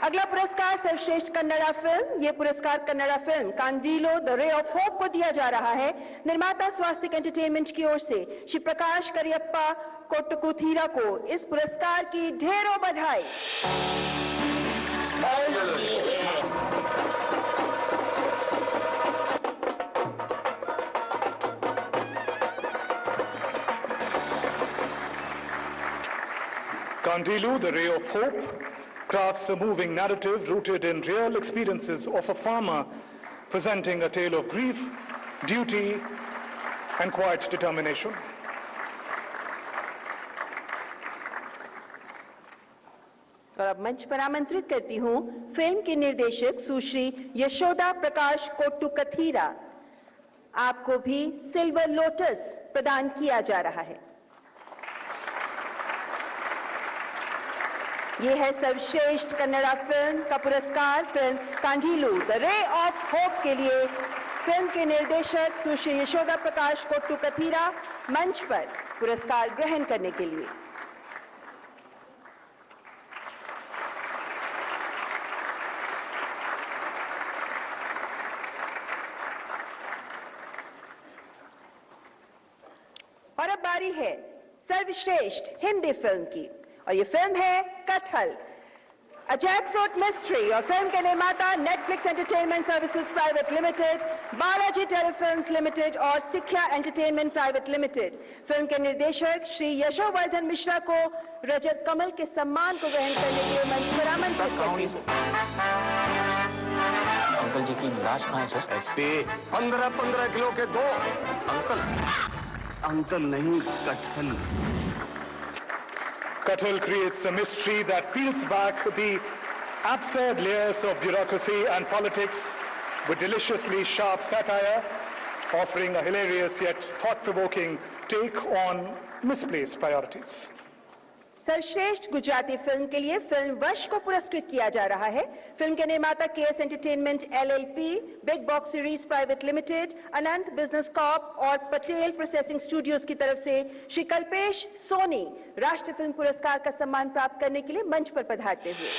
अगला पुरस्कार सर्वश्रेष्ठ कन्नड़ा फिल्म। ये पुरस्कार Kannada film Kandeelu the ray of hope को दिया जा रहा है। निर्माता स्वास्तिक एंटरटेनमेंट की ओर से श्री प्रकाश करियप्पा कोट्टकुथीरा को इस पुरस्कार की ढेरों बधाई। Kandilu, the Ray of Hope, crafts a moving narrative rooted in real experiences of a farmer presenting a tale of grief, duty, and quiet determination. और अब मंच पर आमंत्रित करती हूँ फिल्म के निर्देशक सुश्री यशोदा प्रकाश कोट्टुकथीरा। आपको भी सिल्वर लोटस प्रदान किया जा रहा है। ये है सर्वश्रेष्ठ कन्नड़ा फिल्म का पुरस्कार film Kandeelu the ray of hope के लिए। फिल्म के निर्देशक सुश्री यशोदा प्रकाश कोट्टुकथीरा मंच पर पुरस्कार ग्रहण करने के लिए। और अब बारी है सर्वश्रेष्ठ हिंदी फिल्म की, और ये फिल्म है कटहल, अ जैकफ्रूट मिस्ट्री। और फिल्म के निर्माता Netflix entertainment services private limited, Balaji telefilms limited और सिक्या एंटरटेनमेंट प्राइवेट लिमिटेड। फिल्म के निर्देशक श्री यशोवर्धन मिश्रा को रजत कमल के सम्मान को ग्रहण करने के लिए मंच पर आमंत्रित करती हूं। अंकल जी की लाश कहाँ है सर? एसपी 15 किलो के 2 अंकल। अंकल नहीं, कटहल। Kathal creates a mystery that peels back the absurd layers of bureaucracy and politics with deliciously sharp satire, offering a hilarious yet thought-provoking take on misplaced priorities. सर्वश्रेष्ठ Gujarati film के लिए film वश को पुरस्कृत किया जा रहा है। फिल्म के निर्माता KS entertainment LLP, big box series private limited, Anant business corp और पटेल प्रोसेसिंग स्टूडियोज की तरफ से श्री कल्पेश सोनी राष्ट्रीय फिल्म पुरस्कार का सम्मान प्राप्त करने के लिए मंच पर पधारते हुए।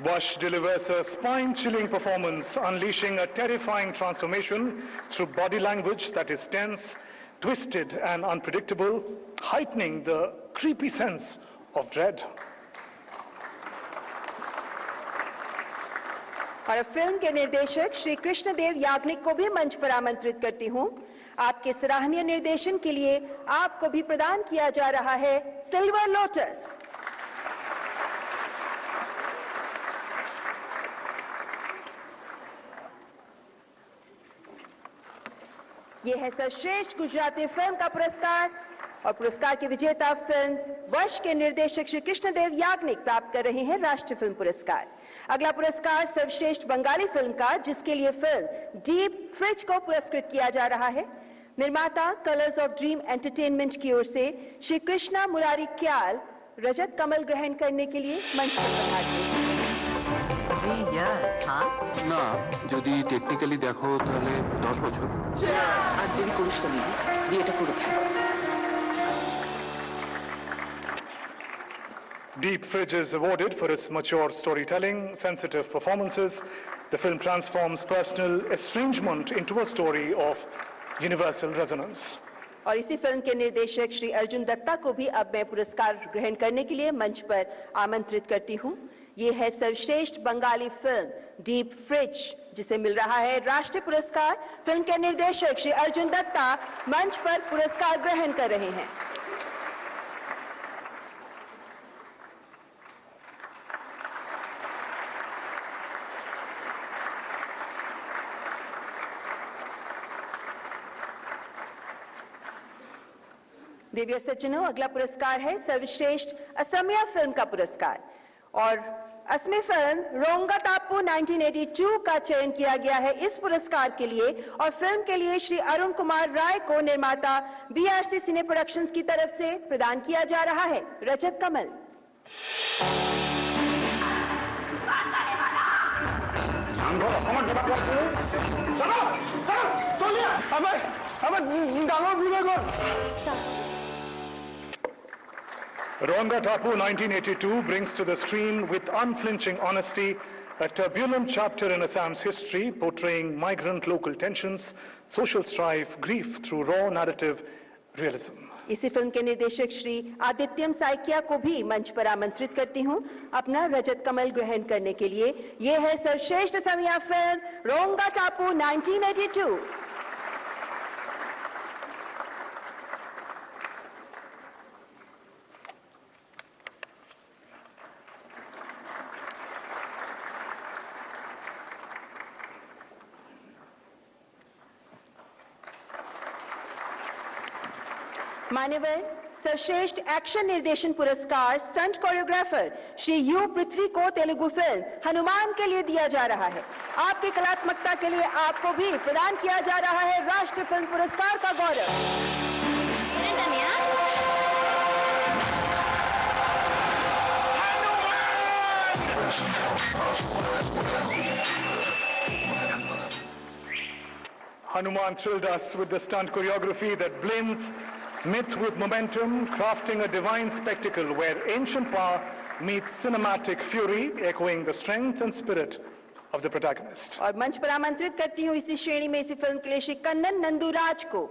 Wash delivers a spine-chilling performance, unleashing a terrifying transformation through body language that is tense, twisted and unpredictable, heightening the creepy sense of dread. और फिल्म के निर्देशक श्री कृष्णदेव याग्निक को भी मंच पर आमंत्रित करती हूं। आपके सराहनीय निर्देशन के लिए आपको भी प्रदान किया जा रहा है सिल्वर लोटस। यह है सर्वश्रेष्ठ गुजराती फिल्म का पुरस्कार और पुरस्कार की विजेता फिल्म वश के निर्देशक श्री कृष्णदेव याग्निक प्राप्त कर रहे हैं राष्ट्रीय फिल्म पुरस्कार। अगला पुरस्कार सर्वश्रेष्ठ बंगाली फिल्म का, जिसके लिए फिल्म डीप फ्रिज को पुरस्कृत किया जा रहा है। निर्माता कलर्स ऑफ ड्रीम एंटरटेनमेंट की ओर से श्री कृष्णा मुरारी क्याल रजत कमल ग्रहण करने के लिए मंच पर पधारते हैं। না যদি টেকনিক্যালি দেখো তাহলে 10 বছর। আর দেরি করিস না, বিয়েটা করে fail. Deep Fridge is awarded for its mature storytelling, sensitive performances. The film transforms personal estrangement into a story of universal resonance. और इसी फिल्म के निर्देशक श्री अर्जुन दत्ता को भी अब मैं पुरस्कार ग्रहण करने के लिए मंच पर आमंत्रित करती हूं। ये है सर्वश्रेष्ठ बंगाली फिल्म डीप फ्रिज, जिसे मिल रहा है राष्ट्रीय पुरस्कार। फिल्म के निर्देशक श्री अर्जुन दत्ता मंच पर पुरस्कार ग्रहण कर रहे हैं। देवी और सज्जनों, अगला पुरस्कार है सर्वश्रेष्ठ असमिया फिल्म का पुरस्कार और असमी फिल्म रोंगा टापू 1982 का चयन किया गया है इस पुरस्कार के लिए। और फिल्म के लिए श्री अरुण कुमार राय को निर्माता BRC सिने प्रोडक्शंस की तरफ से प्रदान किया जा रहा है रजत कमल। Ronga Tapu 1982 brings to the screen with unflinching honesty a turbulent chapter in Assam's history, portraying migrant local tensions, social strife, grief through raw narrative realism. इसी फिल्म के निर्देशक श्री आदित्यम साइकिया को भी मंच पर आमंत्रित करती हूं अपना रजत कमल ग्रहण करने के लिए। यह है सर्वश्रेष्ठ असमिया फिल्म रोंगा टापू 1982। मान्यवर सर्वश्रेष्ठ एक्शन निर्देशन पुरस्कार स्टंट कोरियोग्राफर श्री यू पृथ्वी को तेलुगु फिल्म हनुमान के लिए दिया जा रहा है। आपकी कलात्मकता के लिए आपको भी प्रदान किया जा रहा है राष्ट्रीय फिल्म पुरस्कार का गौरव। Hanuman thrilled us with the stunt choreography that blends myth with momentum, crafting a divine spectacle where ancient power meets cinematic fury, echoing the strength and spirit of the protagonist. और मंच पर आमंत्रित करती हूँ इसी श्रेणी में इसी फिल्म के लिए श्री कन्नन नंदूराज को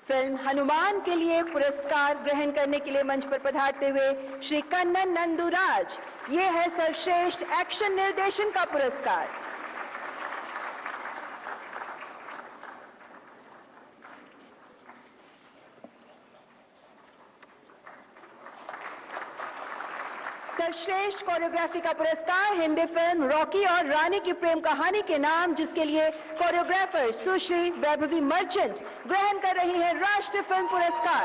फिल्म हनुमान के लिए पुरस्कार ग्रहण करने के लिए मंच पर पधारते हुए श्री कन्नन नंदूराज। ये है सर्वश्रेष्ठ एक्शन निर्देशन का पुरस्कार। सर्वश्रेष्ठ कोरियोग्राफी का पुरस्कार हिंदी फिल्म रॉकी और रानी की प्रेम कहानी के नाम, जिसके लिए कोरियोग्राफर सुश्री वैभवी मर्चेंट ग्रहण कर रही है राष्ट्रीय फिल्म पुरस्कार।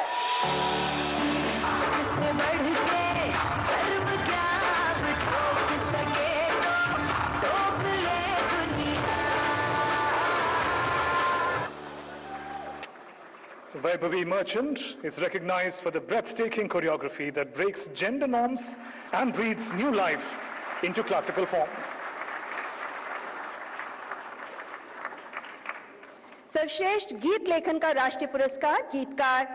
Vaibhavi Merchant is recognized for the breathtaking choreography that breaks gender norms and breathes new life into classical form. सर्वश्रेष्ठ गीत लेखन का राष्ट्रीय पुरस्कार गीतकार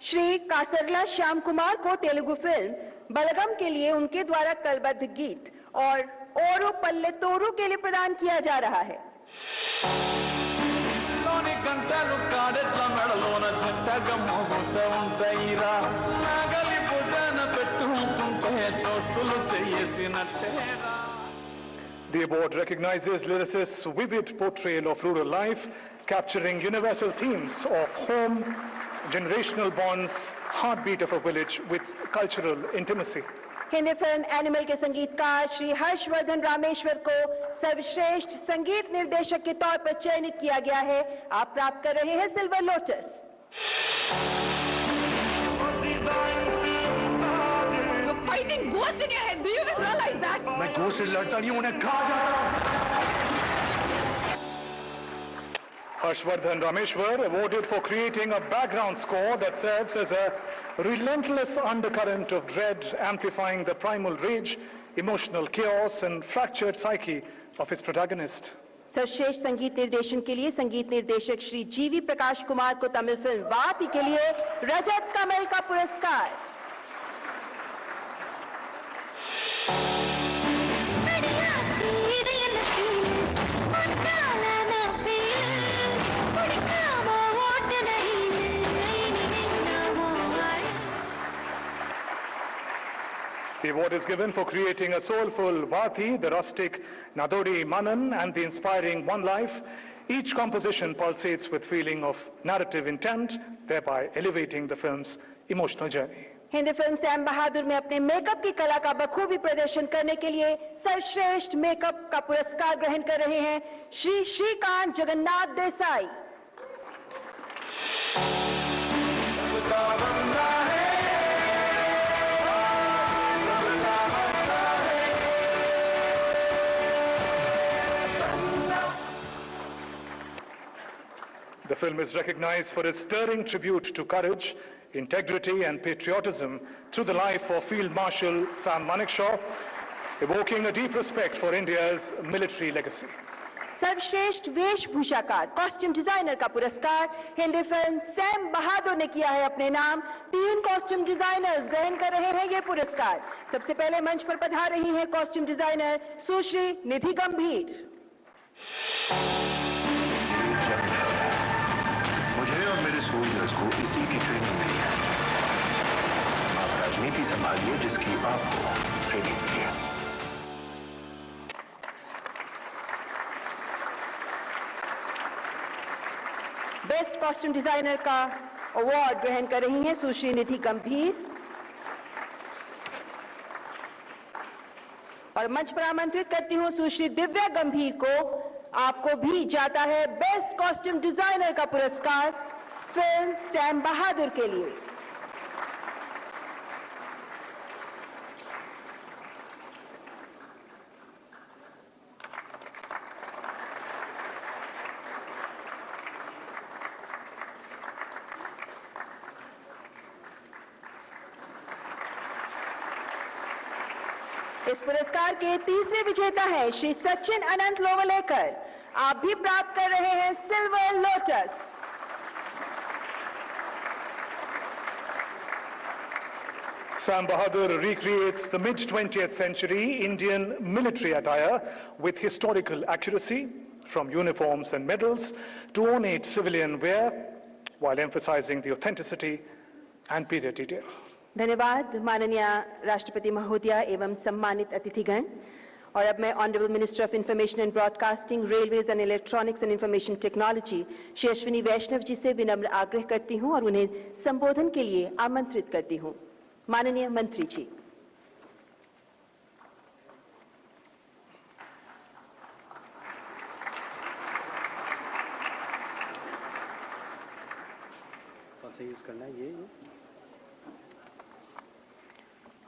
श्री कासरला श्याम कुमार को तेलुगु फिल्म बलगम के लिए उनके द्वारा कलबद्ध गीत और ओरू पल्ले तोरू के लिए प्रदान किया जा रहा है। The award recognizes lyricists' vivid portrayal of rural life, capturing universal themes of home, generational bonds, heartbeat of a village with cultural intimacy. Hindi film animal के संगीतकार श्री हर्षवर्धन रामेश्वर को सर्वश्रेष्ठ संगीत निर्देशक के तौर पर चयनित किया गया है। आप प्राप्त कर रहे हैं silver lotus. Fighting ghosts in your head. Do you even realize that? मैं ghost से लड़ता नहीं हूं, उन्हें खा जाता हूं। Harshvardhan Rameshwar awarded for creating a background score that serves as a relentless undercurrent of dread, amplifying the primal rage, emotional chaos and fractured psyche of his protagonist. सर्वश्रेष्ठ संगीत निर्देशन के लिए संगीत निर्देशक श्री जीवी प्रकाश कुमार को तमिल फिल्म वाती के लिए रजत कमल का पुरस्कार। The award is given for creating a soulful Vati, the rustic Nadodi Manan, and the inspiring One Life. Each composition pulsates with feeling of narrative intent, thereby elevating the film's emotional journey. Hindi film Sam Bahadur में अपने makeup की कला का बखूबी प्रदर्शन करने के लिए सर्वश्रेष्ठ मेकअप का पुरस्कार ग्रहण कर रहे हैं Shri Shrikant Jagannath Desai. The film is recognized for its stirring tribute to courage, integrity and patriotism through the life of Field Marshal Sam Manekshaw, evoking a deep respect for India's military legacy. सर्वश्रेष्ठ वेशभूषाकार कॉस्ट्यूम डिजाइनर का पुरस्कार Hindi film Sam बहादुर ने किया है अपने नाम। 3 costume designers ग्रहण कर रहे हैं ये पुरस्कार। सबसे पहले मंच पर पधार रही हैं कॉस्ट्यूम डिजाइनर सुश्री निधि गंभीर। मुझे और मेरे सोल्जर्स को इसी की ट्रेनिंग मिली है। आप राजनीति संभालिए जिसकी आपको ट्रेनिंग मिली है। बेस्ट कॉस्ट्यूम डिजाइनर का अवार्ड ग्रहण कर रही हैं सुश्री निधि गंभीर। और मंच पर आमंत्रित करती हूं सुश्री दिव्या गंभीर को। आपको भी जाता है बेस्ट कॉस्ट्यूम डिजाइनर का पुरस्कार फिल्म सैम बहादुर के लिए। इस पुरस्कार के तीसरे विजेता हैं श्री सचिन अनंत लोवलेकर। आप भी प्राप्त कर रहे हैं silver lotus. Sam Bahadur recreates the mid-20th century Indian military attire with historical accuracy, from uniforms and medals to ornate civilian wear, while emphasizing the authenticity and period detail. धन्यवाद माननीय राष्ट्रपति महोदया एवं सम्मानित अतिथिगण। और अब मैं honourable minister of information and broadcasting, railways and electronics and information technology Shri Ashwini Vaishnaw ji से विनम्र आग्रह करती हूं और उन्हें संबोधन के लिए आमंत्रित करती हूं। माननीय मंत्री जी। यूज करना ये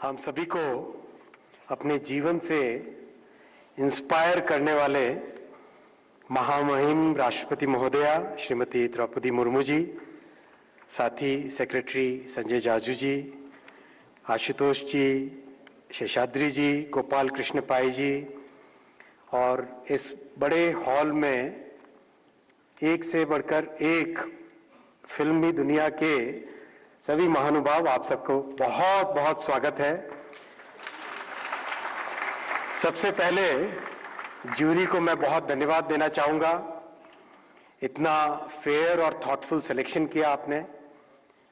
हम सभी को अपने जीवन से इंस्पायर करने वाले महामहिम राष्ट्रपति महोदया श्रीमती द्रौपदी मुर्मू जी, साथी सेक्रेटरी संजय जाजू जी, आशुतोष जी, शेषाद्री जी, गोपाल कृष्ण पाई जी, और इस बड़े हॉल में एक से बढ़कर एक फिल्मी दुनिया के सभी महानुभाव, आप सबको बहुत बहुत स्वागत है। सबसे पहले जूरी को मैं बहुत धन्यवाद देना चाहूंगा। इतना फेयर और थॉटफुल सिलेक्शन किया आपने,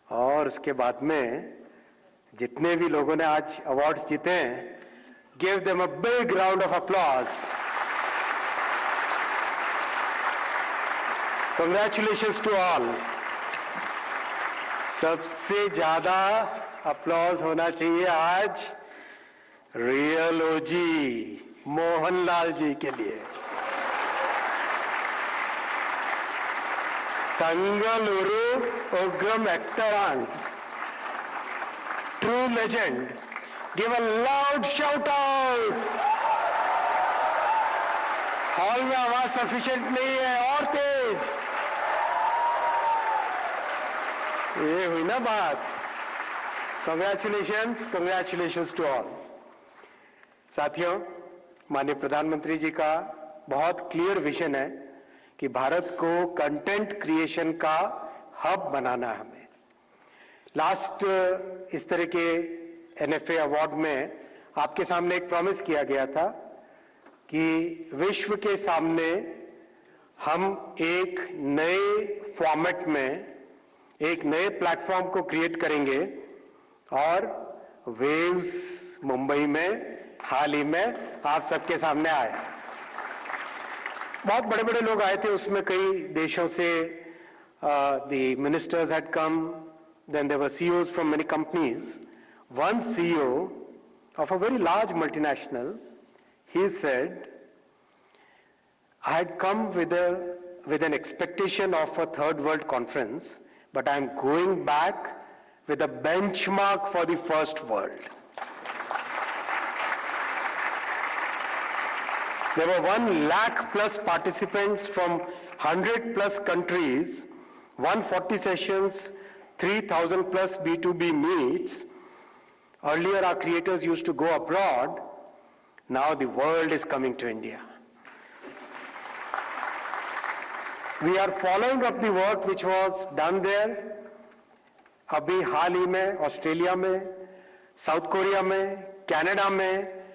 और उसके बाद में जितने भी लोगों ने आज अवार्ड्स जीते हैं, give them a big round of applause. Congratulations to all. सबसे ज्यादा अप्लॉज होना चाहिए आज रियल ओजी मोहनलाल जी के लिए। तंगलुरु उग्रम actor, true legend, give a loud shout out. Hall में आवाज सफिशिएंट नहीं है, और तेज। ये हुई ना बात। Congratulations, congratulations to all. साथियों, माननीय प्रधानमंत्री जी का बहुत क्लियर विजन है कि भारत को कंटेंट क्रिएशन का हब बनाना है हमें। लास्ट इस तरह के एनएफए अवार्ड में आपके सामने एक प्रॉमिस किया गया था कि विश्व के सामने हम एक नए फॉर्मेट में, एक नए प्लेटफॉर्म को क्रिएट करेंगे, और वेव्स मुंबई में हाल ही में आप सबके सामने आए। बहुत बड़े बड़े लोग आए थे, उसमें कई देशों से the ministers had come, then there were CEOs from many companies. One CEO of a very large multinational, he said, I had come with an expectation of a third world conference, but I am going back with a benchmark for the first world. There were 1 lakh plus participants from 100 plus countries, 140 sessions, 3,000 plus B2B meets. Earlier our creators used to go abroad. Now the world is coming to India. We are following up the work which was done there. अभी हाल ही में Australia में, south Korea में, Canada में,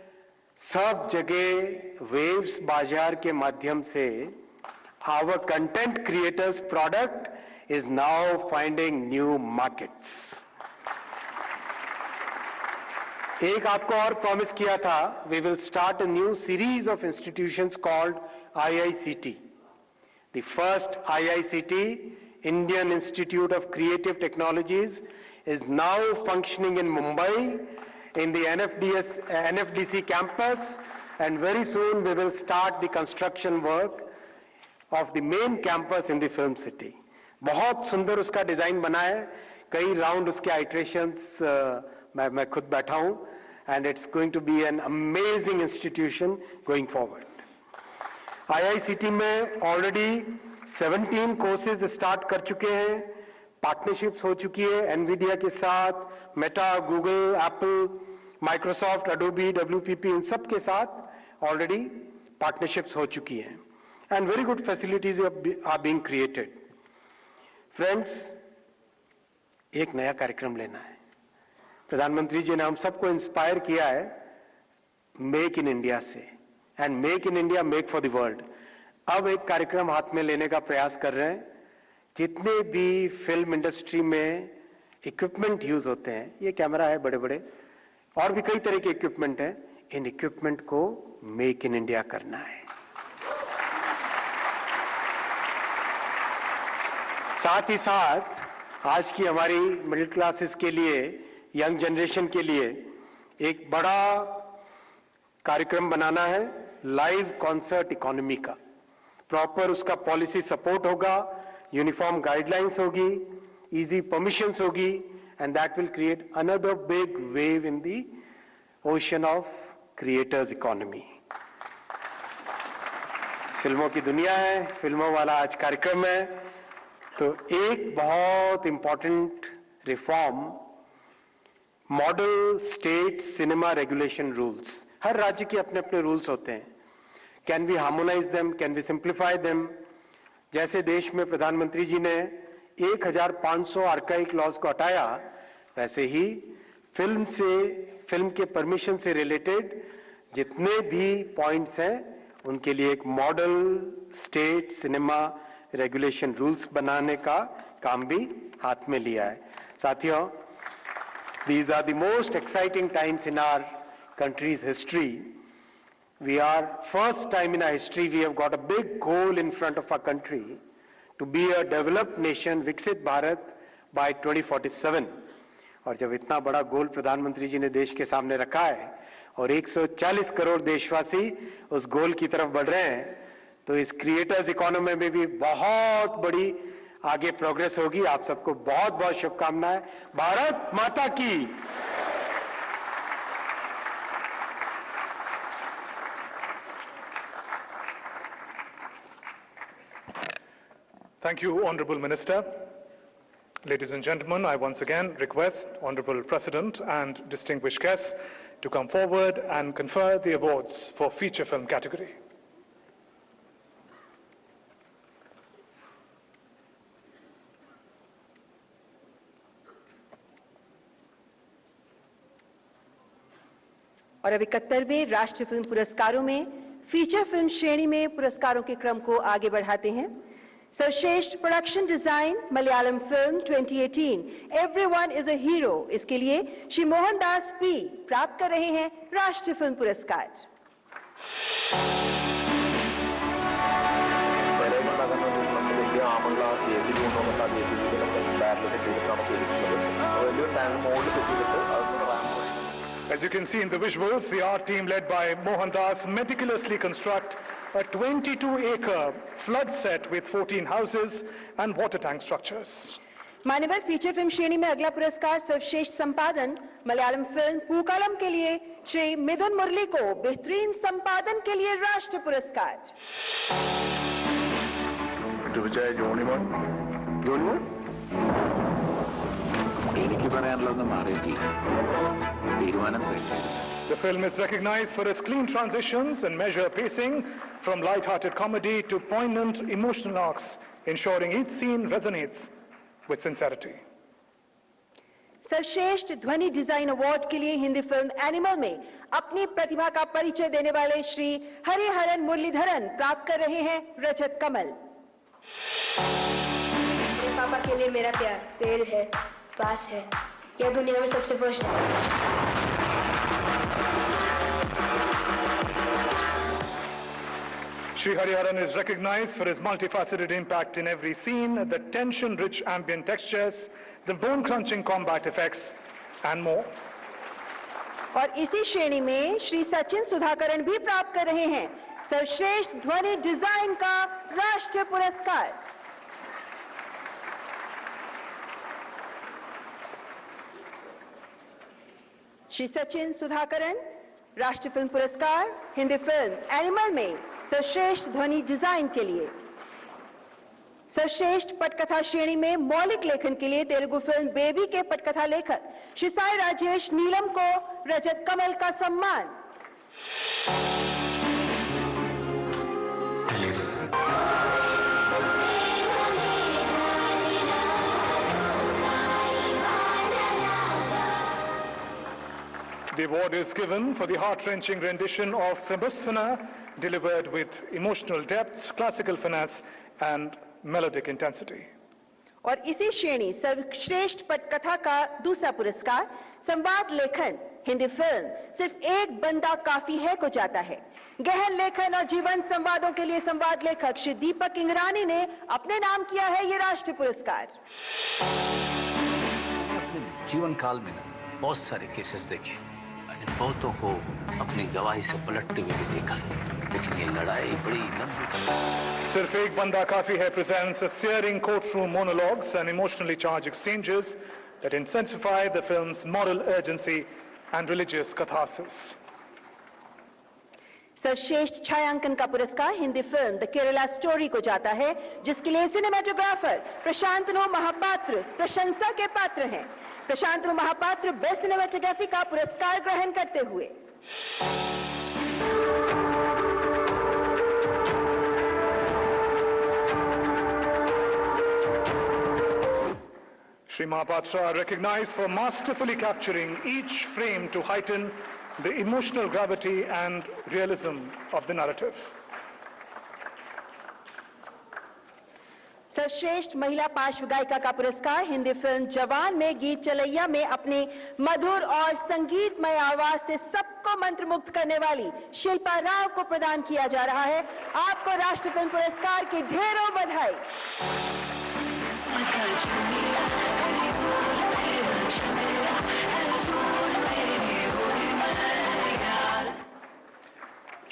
सब जगह waves बाजार के माध्यम से our content creators product is now finding new markets. एक आपको और प्रॉमिस किया था, we will start a new series of institutions called IICT. The first IICT, Indian Institute of Creative Technologies, is now functioning in Mumbai in the NFDC campus, and very soon we will start the construction work of the main campus in the film city. बहुत सुंदर उसका design बना है, कई round उसके iterations मैं खुद बैठा हूं, and it's going to be an amazing institution going forward. IICT में already 17 कोर्सेज स्टार्ट कर चुके हैं, पार्टनरशिप्स हो चुकी है एनवीडिया के साथ, Meta, Google, Apple, Microsoft, Adobe, WPP, इन सब के साथ ऑलरेडी पार्टनरशिप्स हो चुकी हैं, and very good facilities are being created. Friends, एक नया कार्यक्रम लेना है. प्रधानमंत्री जी ने हम सबको इंस्पायर किया है मेक इन इंडिया से, and make in India, make for the world. अब एक कार्यक्रम हाथ में लेने का प्रयास कर रहे हैं. जितने भी फिल्म इंडस्ट्री में इक्विपमेंट यूज होते हैं, ये कैमरा है, बड़े बड़े और भी कई तरह के इक्विपमेंट हैं, इन इक्विपमेंट को मेक इन इंडिया करना है. साथ ही साथ आज की हमारी मिडिल क्लासेस के लिए, यंग जनरेशन के लिए एक बड़ा कार्यक्रम बनाना है, लाइव कॉन्सर्ट इकोनॉमी का. प्रॉपर उसका पॉलिसी सपोर्ट होगा, यूनिफॉर्म गाइडलाइंस होगी, इजी परमिशंस होगी, and that will create another big wave in the ocean of creators economy. फिल्मों की दुनिया है, फिल्मों वाला आज कार्यक्रम है. तो एक बहुत important reform, model state cinema regulation rules. हर राज्य के अपने अपने रूल्स होते हैं। Can we harmonise them, can we simplify them? जैसे देश में प्रधानमंत्री जी ने 1500 आर्काइक लॉज को हटाया, वैसे ही फिल्म के परमिशन से रिलेटेड जितने भी पॉइंट्स हैं उनके लिए एक model state cinema regulation rules बनाने का काम भी हाथ में लिया है। साथियों, these are the most exciting times in our country's history. We are first time in our history we have got a big goal in front of our country to be a developed nation, Viksit Bharat by 2047. और जब इतना बड़ा गोल प्रधानमंत्री जी ने देश के सामने रखा है और 140 करोड़ देशवासी उस गोल की तरफ बढ़ रहे हैं, तो इस क्रिएटर्स इकोनॉमी में भी बहुत बड़ी आगे प्रोग्रेस होगी। आप सबको बहुत बहुत शुभकामनाएं। भारत माता की। Thank you, Honorable Minister. Ladies and gentlemen, I once again request Honorable President and distinguished guests to come forward and confer the awards for feature film category. और अब 71वें राष्ट्रीय फिल्म पुरस्कारों में फीचर फिल्म श्रेणी में पुरस्कारों के क्रम को आगे बढ़ाते हैं। सर्वश्रेष्ठ production design Malayalam film 2018 everyone is a hero, इसके लिए श्री मोहनदास पी प्राप्त कर रहे हैं राष्ट्रीय फिल्म पुरस्कार। As you can see in the visuals, the art team led by Mohandas meticulously construct a 22-acre flood set with 14 houses and water tank structures. मान्यवर feature film श्रेणी में अगला पुरस्कार सर्वश्रेष्ठ संपादन मलयालम फिल्म पूकालम के लिए श्री मिथुन मुरली को बेहतरीन संपादन के लिए राष्ट्रीय पुरस्कार। The film is recognized for its clean transitions and measured pacing, from light-hearted comedy to poignant emotional arcs, ensuring each scene resonates with sincerity. सर्वश्रेष्ठ ध्वनि डिजाइन अवार्ड के लिए हिंदी फिल्म एनिमल में अपनी प्रतिभा का परिचय देने वाले श्री हरिहरन मुरलीधरन प्राप्त कर रहे हैं रजत कमल। मेरे पापा के लिए मेरा प्यार पेड़ है, पास है, यह दुनिया में सबसे फर्स्ट है। Shri Hariharan is recognized for his multifaceted impact in every scene, the tension-rich ambient textures, the bone-crunching combat effects, and more. और इसी श्रेणी में श्री सचिन सुधाकरण भी प्राप्त कर रहे हैं सर्वश्रेष्ठ ध्वनि डिजाइन का राष्ट्रीय पुरस्कार। श्री सचिन सुधाकरण राष्ट्रीय फिल्म पुरस्कार हिंदी फिल्म एनिमल में सर्वश्रेष्ठ ध्वनि डिजाइन के लिए। सर्वश्रेष्ठ पटकथा श्रेणी में मौलिक लेखन के लिए तेलुगु फिल्म बेबी के पटकथा लेखक श्री साई राजेश नीलम को रजत कमल का सम्मान। The award is given for the heart-wrenching rendition of Themyscira, delivered with emotional depth, classical finesse, and melodic intensity. और इसी श्रेणी सर्वश्रेष्ठ पटकथा का दूसरा पुरस्कार संवाद लेखन हिंदी फिल्म सिर्फ एक बंदा काफी है को जाता है। गहन लेखन और जीवन संवादों के लिए संवाद लेखक श्री दीपक इंगरानी ने अपने नाम किया है ये राष्ट्रीय पुरस्कार। अपने जीवन काल में बहुत सारे केसेस देखे, बहुतों को अपनी गवाही से पलटते हुए भी देखा, लेकिन ये लड़ाई बड़ी लंबी। सिर्फ एक बंदा काफी है presents a searing courtroom monologues and emotionally charged exchanges that intensify the film's moral urgency and religious catharsis. सर्वश्रेष्ठ छायांकन का पुरस्कार Hindi film the Kerala story को जाता है, जिसके लिए सिनेमेटोग्राफर प्रशांतनु महापात्र प्रशंसा के पात्र हैं। प्रशांतनु महापात्र बेस्ट सिनेमेटोग्राफी का पुरस्कार ग्रहण करते हुए Shri Mahapatra are recognized for masterfully capturing each frame to heighten the emotional gravity and realism of the narrative. सर्वश्रेष्ठ महिला पार्श्व गायिका का पुरस्कार हिंदी फिल्म जवान में गीत चलैया में अपनी मधुर और संगीतमय आवाज से सबको मंत्रमुग्ध करने वाली शिल्पा राव को प्रदान किया जा रहा है। आपको राष्ट्रीय फिल्म पुरस्कार की ढेरों बधाई।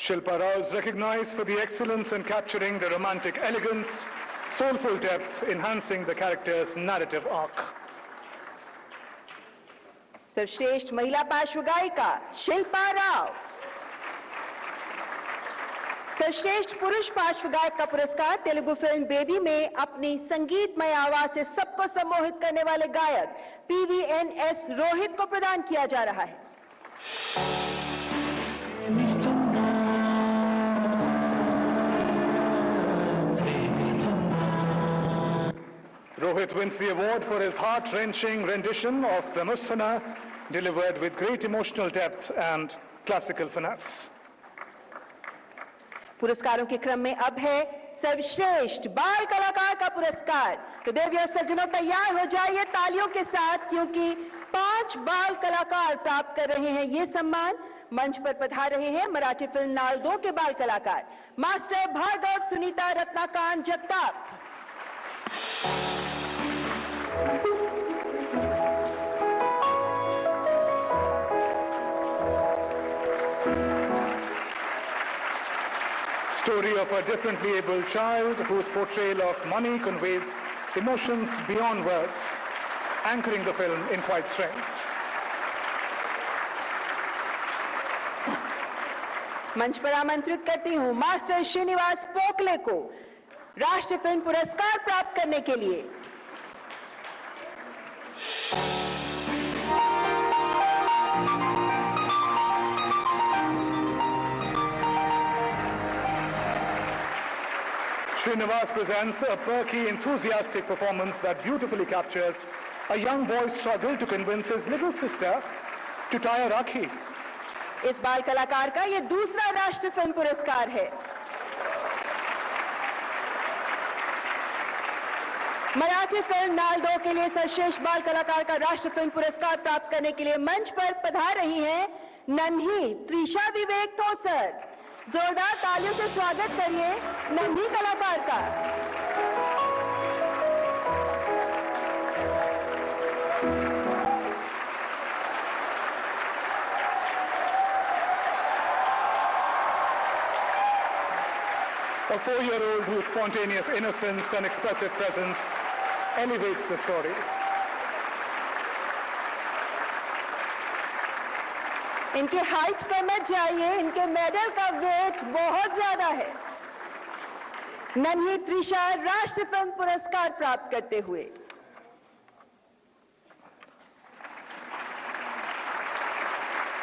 Shilpa Rao is recognized for the excellence in capturing the romantic elegance, soulful depth, enhancing the character's narrative arc. सर्वश्रेष्ठ महिला पार्श्व गायिका शिल्पा राव। सर्वश्रेष्ठ पुरुष पार्श्व गायक का पुरस्कार तेलुगु फिल्म बेबी में अपनी संगीतमय आवाज से सबको सम्मोहित करने वाले गायक PVNS रोहित को प्रदान किया जा रहा है। Rohit wins the award for his heart-wrenching rendition of Pramusthana, delivered with great emotional depth and classical finesse. पुरस्कारों के क्रम में अब है सर्वश्रेष्ठ बाल कलाकार का पुरस्कार। तो देवी और सज्जनों तैयार हो जाइए तालियों के साथ, क्योंकि 5 बाल कलाकार प्राप्त कर रहे हैं ये सम्मान। मंच पर पधार रहे हैं मराठी फिल्म नाल 2 के बाल कलाकार master Bhargav, Sunita, Ratnakant, Jagtap. Story of a differently abled child whose portrayal of money conveys emotions beyond words, anchoring the film in quiet strength. मंच पर आमंत्रित करती हूं मास्टर श्रीनिवास पोकले को राष्ट्रीय फिल्म पुरस्कार प्राप्त करने के लिए। Srinivas presents a perky, enthusiastic performance that beautifully captures a young boy's struggle to convince his little sister to tie a rakhi. इस बाल कलाकार का ये दूसरा राष्ट्रीय फिल्म पुरस्कार है। मराठी फिल्म नाल 2 के लिए सर्वश्रेष्ठ बाल कलाकार का राष्ट्रीय फिल्म पुरस्कार प्राप्त करने के लिए मंच पर पधार रही हैं नन्ही त्रिशा विवेक थोसर। जोरदार तालियों से स्वागत करिए नन्ही कलाकार का। A 4-year-old whose spontaneous innocence and expressive presence elevates the story. इनके हाइट पर मत जाइए, इनके मेडल का वेट बहुत ज्यादा है। नन्ही त्रिशा राष्ट्रीय फिल्म पुरस्कार प्राप्त करते हुए।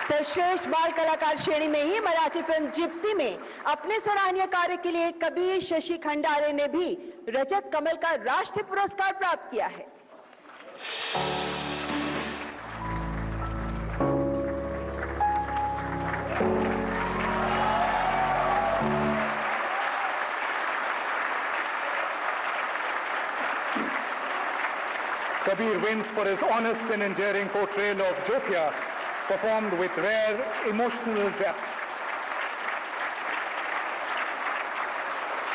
सर्वश्रेष्ठ बाल कलाकार श्रेणी में ही मराठी फिल्म जिप्सी में अपने सराहनीय कार्य के लिए कबीर शशि खंडारे ने भी रजत कमल का राष्ट्रीय पुरस्कार प्राप्त किया है। Kabir wins for his honest and endearing portrayal of Jyotia, performed with rare emotional depth.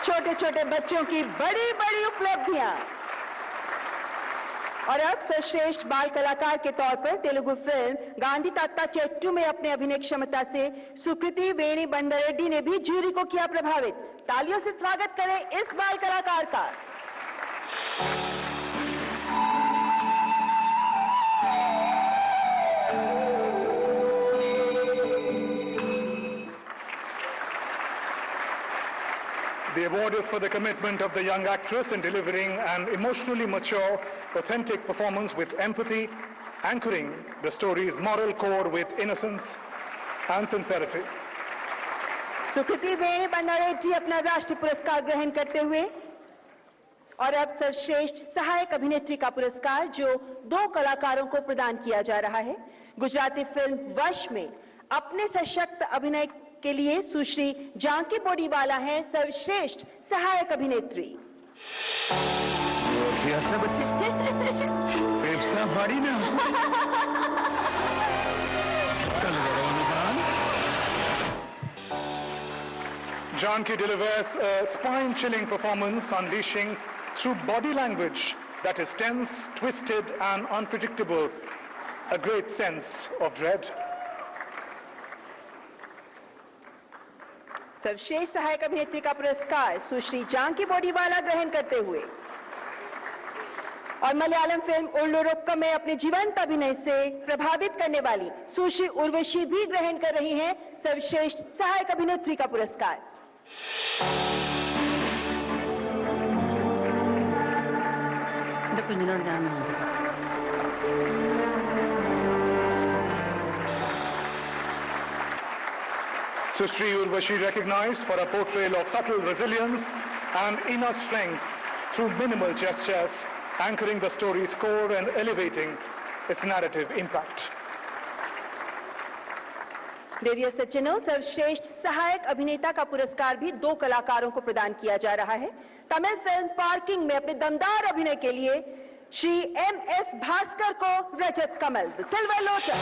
छोटे छोटे बच्चों की बड़ी बड़ी उपलब्धियां। और अब सर्वश्रेष्ठ बाल कलाकार के तौर पर तेलुगु फिल्म गांधी तात्ता चेट्टू में अपने अभिनय क्षमता से सुकृति वेणी बंडरेड्डी ने भी जूरी को किया प्रभावित। तालियों से स्वागत करें इस बाल कलाकार का। The award is for the commitment of the young actress in delivering an emotionally mature, authentic performance with empathy, anchoring the story's moral core with innocence and sincerity. सुकृति वेणी बन्नारेड्डी अपना राष्ट्रीय पुरस्कार ग्रहण करते हुए और अब सर्वश्रेष्ठ सहायक अभिनेत्री का पुरस्कार जो 2 कलाकारों को प्रदान किया जा रहा है। गुजराती फिल्म वश में अपने सशक्त अभिनय के लिए सुश्री जानकी पोडीवाला हैं सर्वश्रेष्ठ सहायक अभिनेत्री। बच्चे फेफसा फाड़ी में Janki delivers a spine-chilling performance, unleashing through body language that is tense, twisted, and unpredictable, a great sense of dread. सर्वश्रेष्ठ सहायक अभिनेत्री का पुरस्कार सुश्री जानकी पोडीवाला ग्रहण करते हुए और मलयालम फिल्म उल्लुरुक्कम में अपने जीवंत अभिनय से प्रभावित करने वाली सुश्री उर्वशी भी ग्रहण कर रही हैं सर्वश्रेष्ठ सहायक अभिनेत्री का पुरस्कार। Sushri Urvashi recognized for a portrayal of subtle resilience and inner strength through minimal gestures, anchoring the story's core and elevating its narrative impact. देविया सज्जनों, सर्वश्रेष्ठ सहायक अभिनेता का पुरस्कार भी 2 कलाकारों को प्रदान किया जा रहा है। तमिल फिल्म पार्किंग में अपने दमदार अभिनय के लिए श्री MS भास्कर को Rajat Kamal silver lotus.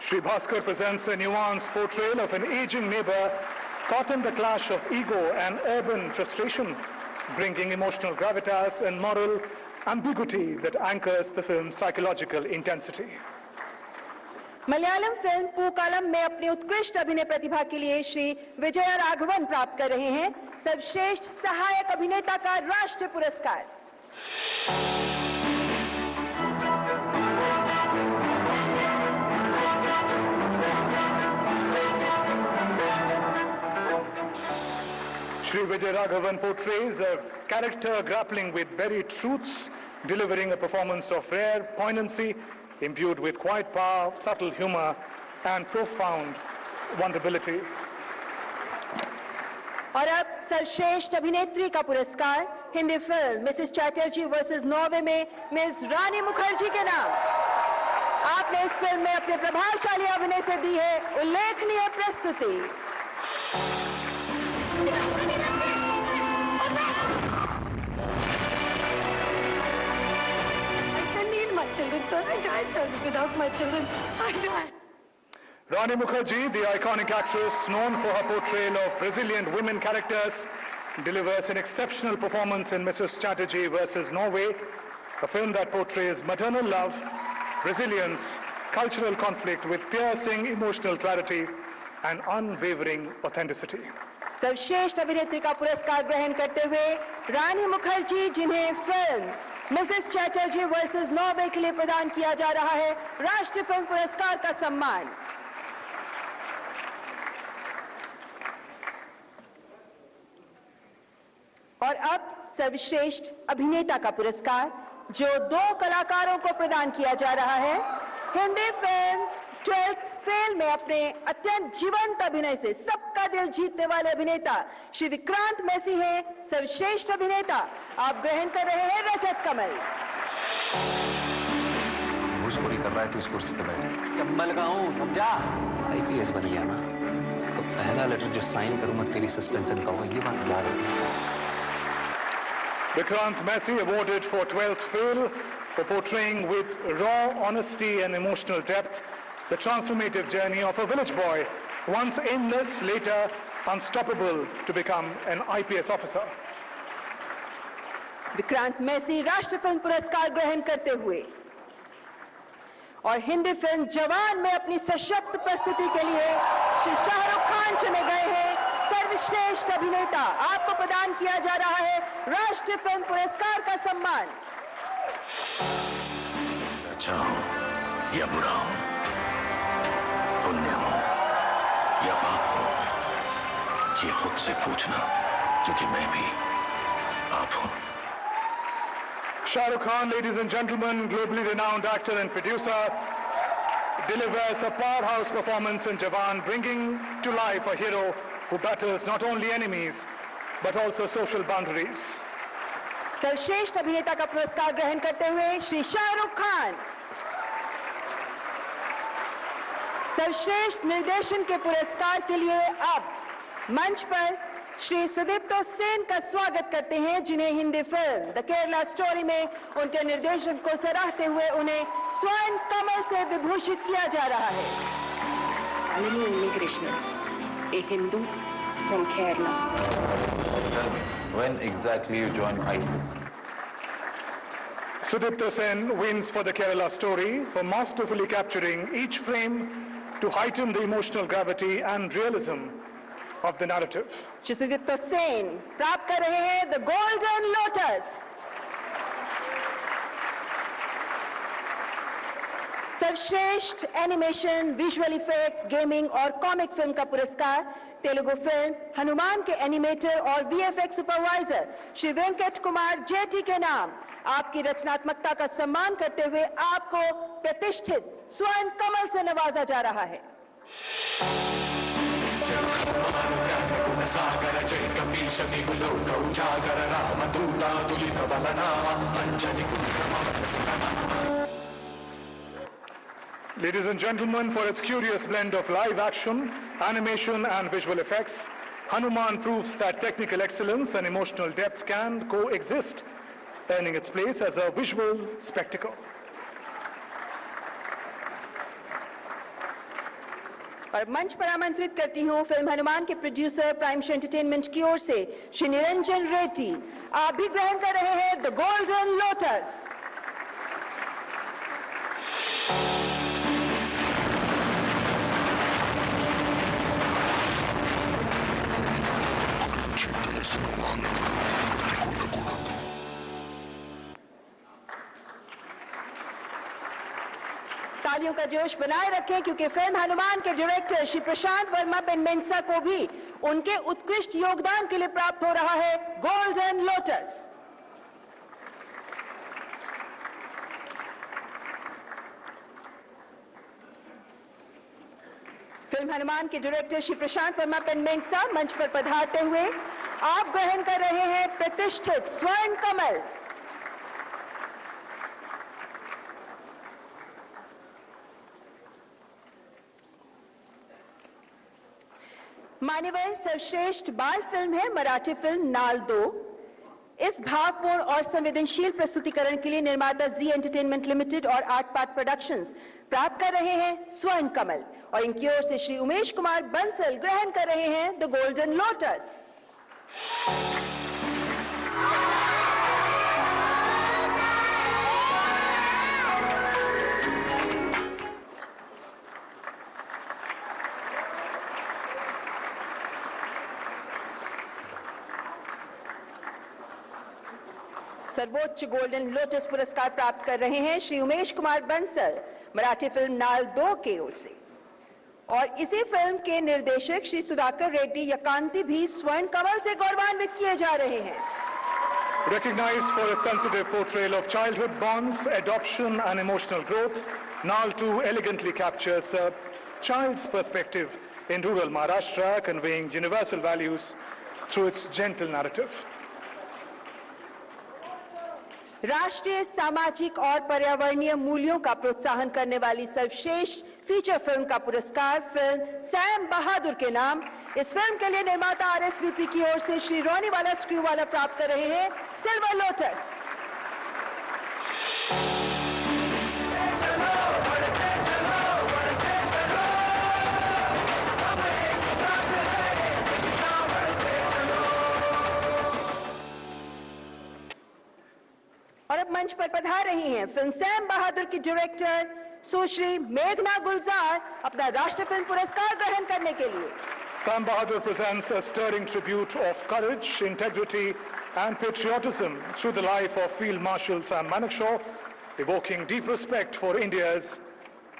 Shri Bhaskar presents a nuanced portrayal of an aging neighbor caught in the clash of ego and urban frustration, bringing emotional gravitas and moral ambiguity that anchors the film's psychological intensity. Malayalam film Pookalam में अपनी उत्कृष्ट अभिनय प्रतिभा के लिए श्री विजया राघवन प्राप्त कर रहे हैं सर्वश्रेष्ठ सहायक अभिनेता का राष्ट्रीय पुरस्कार। Shri Vijay Raghavan portrays a character grappling with buried truths, delivering a performance of rare poignancy, imbued with quiet power, subtle humor, and profound vulnerability. और अब सर्वश्रेष्ठ अभिनेत्री का पुरस्कार Hindi film Mrs Chatterjee versus Norway में मिस रानी मुखर्जी के नाम। आपने इस फिल्म में अपने प्रभावशाली अभिनय से दी है उल्लेखनीय प्रस्तुति। Children, sir, I die, sir. Without my children, I die. Rani Mukherjee, the iconic actress known for her portrayal of resilient women characters, delivers an exceptional performance in Mrs. Chatterjee versus Norway, a film that portrays maternal love, resilience, cultural conflict with piercing emotional clarity and unwavering authenticity. सर्वश्रेष्ठ अभिनेत्री का पुरस्कार ग्रहण करते हुए रानी मुखर्जी, जिन्हें film Mrs Chatterjee versus Norway के लिए प्रदान किया जा रहा है राष्ट्रीय फिल्म पुरस्कार का सम्मान। और अब सर्वश्रेष्ठ अभिनेता का पुरस्कार जो 2 कलाकारों को प्रदान किया जा रहा है। हिंदी फिल्म 12th फेल में अपने अत्यंत जीवंत अभिनय से सबका दिल जीतने वाले अभिनेता श्री विक्रांत मैसी हैं सर्वश्रेष्ठ अभिनेता। आप ग्रहण कर रहे हैं रजत कमल। घूसखोरी कर रहा है तो इस कुर्सी पे बैठ। चंबल का हूँ, समझा? IPS बन गया ना तो पहला लेटर जो साइन करूंगा तेरी सस्पेंशन का होगा, ये बात याद रखना। Vikrant Messi awarded for 12th Fail for portraying with raw honesty and emotional depth the transformative journey of a village boy, once aimless, later unstoppable to become an IPS officer. Vikrant Massey राष्ट्रीय film पुरस्कार ग्रहण करते हुए और Hindi film जवान में अपनी सशक्त प्रस्तुति के लिए श्री शाहरुख खान चुने गए हैं सर्वश्रेष्ठ अभिनेता। आपको प्रदान किया जा रहा है राष्ट्रीय फिल्म पुरस्कार का सम्मान। अच्छा हूं या बुरा हूं, पुण्य हूं या पाप हूं, ये खुद से पूछना, क्योंकि मैं भी पाप हूं। Shah Rukh Khan, ladies and gentlemen, globally renowned actor and producer, delivers a powerhouse performance in Jawan, bringing to life a hero who battles not only enemies but also social boundaries. सर्वश्रेष्ठ अभिनेता का पुरस्कार ग्रहण करते हुए श्री शाहरुख खान। सर्वश्रेष्ठ निर्देशन के पुरस्कार के लिए अब मंच पर श्री सुदीप्तो सेन का स्वागत करते हैं, जिन्हें Hindi film the Kerala story में उनके निर्देशन को सराहते हुए उन्हें स्वर्ण कमल से विभूषित किया जा रहा है। Alini Unnikrishnan, a Hindu from Kerala. Tell me, when exactly you joined ISIS? Sudipto Sen wins for the Kerala story for masterfully capturing each frame to heighten the emotional gravity and realism of the narrative. Shri Sudipto Sen प्राप्त कर रहे हैं the golden Lotus. सर्वश्रेष्ठ animation, visual effects, gaming और comic film का पुरस्कार Telugu film Hanuman के animator और VFX supervisor Shri Venkat Kumar JT के नाम। आपकी रचनात्मकता का सम्मान करते हुए आपको प्रतिष्ठित स्वर्ण कमल से नवाजा जा रहा है। Ladies and gentlemen, for its curious blend of live action, animation and visual effects, Hanuman proves that technical excellence and emotional depth can coexist, earning its place as a visual spectacle. और मंच पर आमंत्रित करती हूँ film Hanuman के producer prime entertainment की ओर से श्री निरंजन रेड्डी। आप भी ग्रहण कर रहे हैं द गोल्डन लोटस। तालियों का जोश बनाए रखें, क्योंकि फिल्म हनुमान के डायरेक्टर श्री प्रशांत वर्मा पेनमेंसा को भी उनके उत्कृष्ट योगदान के लिए प्राप्त हो रहा है गोल्डन लोटस। फिल्म हनुमान के डायरेक्टर श्री प्रशांत वर्मा पेनमेंसा मंच पर पधारते हुए आप ग्रहण कर रहे हैं प्रतिष्ठित स्वर्ण कमल। मान्यवर सर्वश्रेष्ठ बाल फिल्म है मराठी फिल्म नाल 2। इस भावपूर्ण और संवेदनशील प्रस्तुतिकरण के लिए निर्माता जी एंटरटेनमेंट लिमिटेड और आर्ट पाथ प्रोडक्शंस प्राप्त कर रहे हैं स्वर्ण कमल, और इनकी ओर से श्री उमेश कुमार बंसल ग्रहण कर रहे हैं द गोल्डन लोटस। सर्वोच्च गोल्डन लोटस पुरस्कार प्राप्त कर रहे हैं श्री उमेश कुमार बंसल मराठी फिल्म नाल 2 की ओर से, और इसी फिल्म के निर्देशक श्री सुधाकर रेड्डी यकांती भी स्वर्ण कमल से गौरवान्वित किए जा रहे हैं। Recognized for its sensitive portrayal of childhood bonds, adoption and emotional growth, Naal 2 elegantly captures a child's perspective in rural Maharashtra, conveying universal values through its gentle narrative. राष्ट्रीय, सामाजिक और पर्यावरणीय मूल्यों का प्रोत्साहन करने वाली सर्वश्रेष्ठ फीचर फिल्म का पुरस्कार फिल्म सैम बहादुर के नाम। इस फिल्म के लिए निर्माता आरएसवीपी की ओर से श्री रोनीवाला स्क्रूवाला प्राप्त कर रहे हैं सिल्वर लोटस। और अब मंच पर पधार रही हैं फिल्म सैम बहादुर की डायरेक्टर सुश्री मेघना गुलजार अपना राष्ट्रीय फिल्म पुरस्कार ग्रहण करने के लिए। Sam Bahadur presents a stirring tribute of courage, integrity and patriotism through the life of Field Marshal Sam Manekshaw, evoking deep respect for India's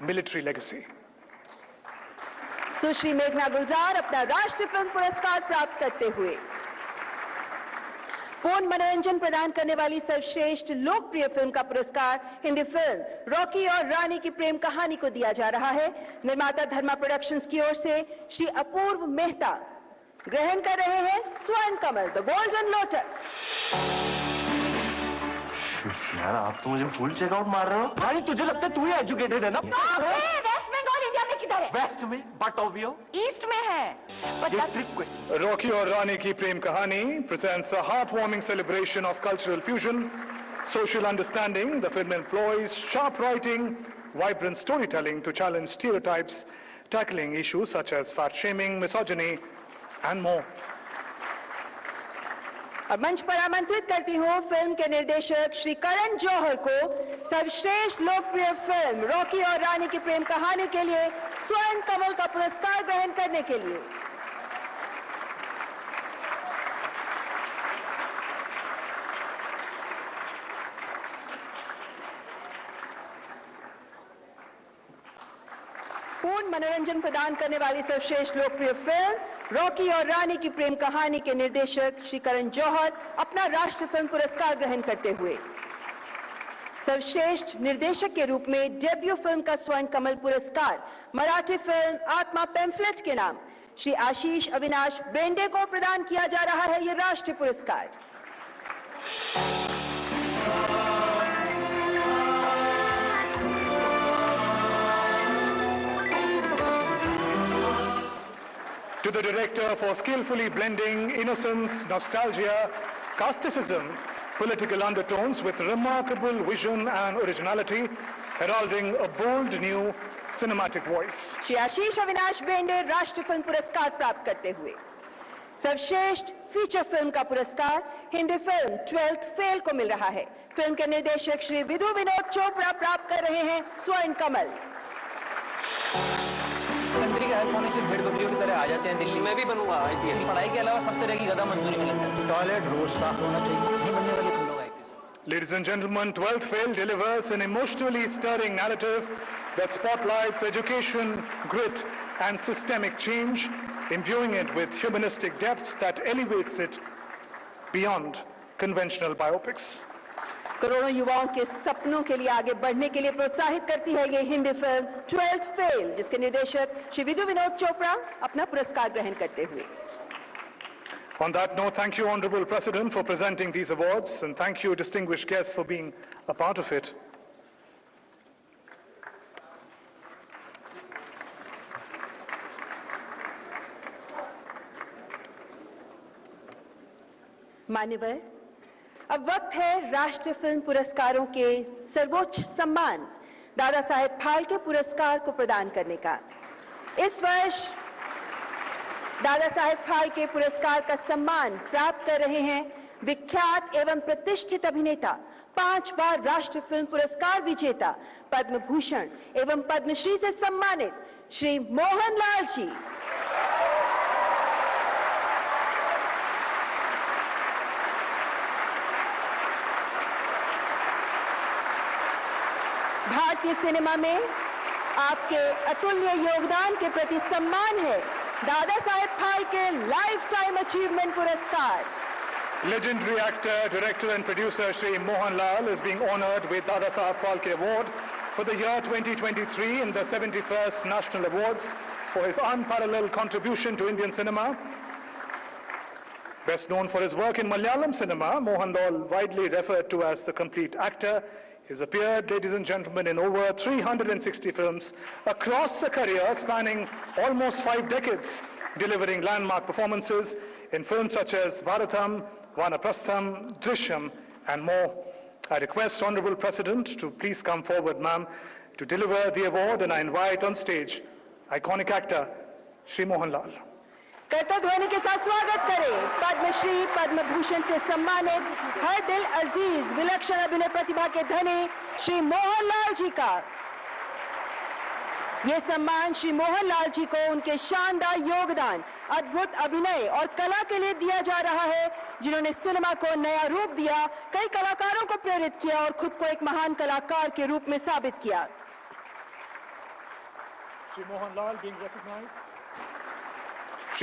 military legacy. सुश्री मेघना गुलजार अपना राष्ट्रीय फिल्म पुरस्कार प्राप्त करते हुए पूर्ण मनोरंजन प्रदान करने वाली सर्वश्रेष्ठ लोकप्रिय फिल्म का पुरस्कार हिंदी फिल्म रॉकी और रानी की प्रेम कहानी को दिया जा रहा है। निर्माता धर्मा प्रोडक्शंस की ओर से श्री अपूर्व मेहता ग्रहण कर रहे हैं स्वर्ण कमल द गोल्डन लोटस। यार आप तो मुझे फुल चेकआउट मार रहे हो। भाई तुझे लगता है तू ही एजुकेटेड है ना? वेस्ट बंगाल इंडिया में किधर है? वेस्ट में, बट ऑब्वियो ईस्ट में है। Rocky और रानी की प्रेम कहानी presents a heartwarming celebration of cultural fusion, social understanding. The film employs sharp writing, vibrant storytelling to challenge stereotypes, tackling issues such as fat shaming, misogyny, and more. अब मंच पर आमंत्रित करती हूँ फिल्म के निर्देशक श्री करण जौहर को सर्वश्रेष्ठ लोकप्रिय फिल्म रॉकी और रानी की प्रेम कहानी के लिए स्वर्ण कमल का पुरस्कार ग्रहण करने के लिए। पूर्ण मनोरंजन प्रदान करने वाली सर्वश्रेष्ठ लोकप्रिय फिल्म रॉकी और रानी की प्रेम कहानी के निर्देशक श्री करण जौहर अपना राष्ट्रीय फिल्म पुरस्कार ग्रहण करते हुए सर्वश्रेष्ठ निर्देशक के रूप में डेब्यू फिल्म का स्वर्ण कमल पुरस्कार मराठी फिल्म आत्मा पैम्फलेट के नाम श्री आशीष अविनाश बेंडे को प्रदान किया जा रहा है यह राष्ट्रीय पुरस्कार। To the director for skillfully blending innocence, nostalgia, casteism, political undertones with remarkable vision and originality, heralding a bold new cinematic voice. Shri Ashish Avinash Bende राष्ट्रीय फिल्म पुरस्कार प्राप्त करते हुए सर्वश्रेष्ठ फीचर फिल्म का पुरस्कार हिंदी फिल्म 12th फेल को मिल रहा है। फिल्म के निर्देशक श्री विधु विनोद चोपड़ा प्राप्त कर रहे हैं स्वर्ण कमल। कंट्री के हर कोने से भेड़ बकरियों की तरह आ जाते हैं दिल्ली में भी बनूंगा आईपीएस। पढ़ाई के अलावा सब तरह की गधा मजदूरी में लगता है। टॉयलेट रोज साफ होना चाहिए, नहीं बनने वाले तुम लोग IPS. Ladies and gentlemen, 12th Fail delivers an emotionally stirring narrative that spotlights education, grit, and systemic change, imbuing it with humanistic depth that elevates it beyond conventional biopics. करोड़ों युवाओं के सपनों के लिए आगे बढ़ने के लिए प्रोत्साहित करती है ये हिंदी फिल्म 12th फेल, जिसके निर्देशक श्री विधु विनोद चोपड़ा अपना पुरस्कार ग्रहण करते हुए। On that note, thank you, Honorable President, for presenting these awards, and thank you, distinguished guests, for being a part of it. मान्यवर, अब वक्त है राष्ट्रीय फिल्म पुरस्कारों के सर्वोच्च सम्मान दादा साहेब फाल्के पुरस्कार को प्रदान करने का। इस वर्ष दादा साहेब फाल्के पुरस्कार का सम्मान प्राप्त कर रहे हैं विख्यात एवं प्रतिष्ठित अभिनेता, 5 बार राष्ट्रीय फिल्म पुरस्कार विजेता, पद्म भूषण एवं पद्मश्री से सम्मानित श्री मोहनलाल जी। भारतीय सिनेमा में आपके अतुल्य योगदान के प्रति सम्मान है Dada Saheb Phalke life time achievement पुरस्कार। Legendary actor, director and producer Shri Mohan Lal is being honored with Dada Saheb Phalke Award for the year 2023 in the 71st National Awards for his unparalleled contribution to Indian cinema. Best known for his work in Malayalam cinema, Mohan Lal, widely referred to as the complete actor, has appeared, ladies and gentlemen, in over 360 films across a career spanning almost 5 decades, delivering landmark performances in films such as Bharatam, Vanaprastham, Drishyam, and more. I request Honorable President to please come forward, ma'am, to deliver the award, and I invite on stage iconic actor Shri Mohan Lal. करतल ध्वनि के साथ स्वागत करें पद्मश्री पद्म भूषण से सम्मानित हर दिल अजीज विलक्षण अभिनय प्रतिभा के धनी श्री मोहन लाल जी का। ये सम्मान श्री मोहन लाल जी को उनके शानदार योगदान, अद्भुत अभिनय और कला के लिए दिया जा रहा है, जिन्होंने सिनेमा को नया रूप दिया, कई कलाकारों को प्रेरित किया और खुद को एक महान कलाकार के रूप में साबित किया। Shri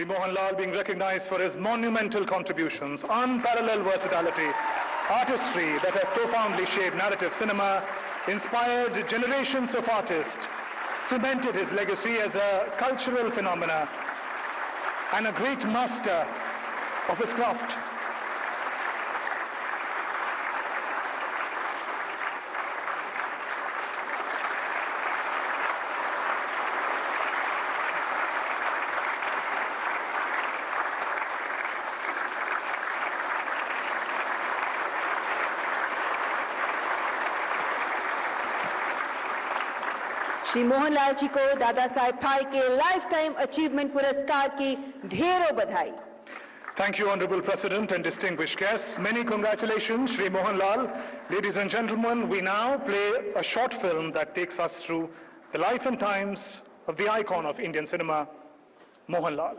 Mohan Lal being recognized for his monumental contributions, unparalleled versatility, artistry that have profoundly shaped narrative cinema, inspired generations of artists, cemented his legacy as a cultural phenomena, and a great master of his craft. Shri Mohanlal ji को Dada Saheb Phalke life time achievement पुरस्कार की ढेरों बधाई। Thank you, Honorable President and distinguished guests. Many congratulations, Shri Mohan Lal. Ladies and gentlemen, we now play a short film that takes us through the life and times of the icon of Indian cinema, Mohan Lal.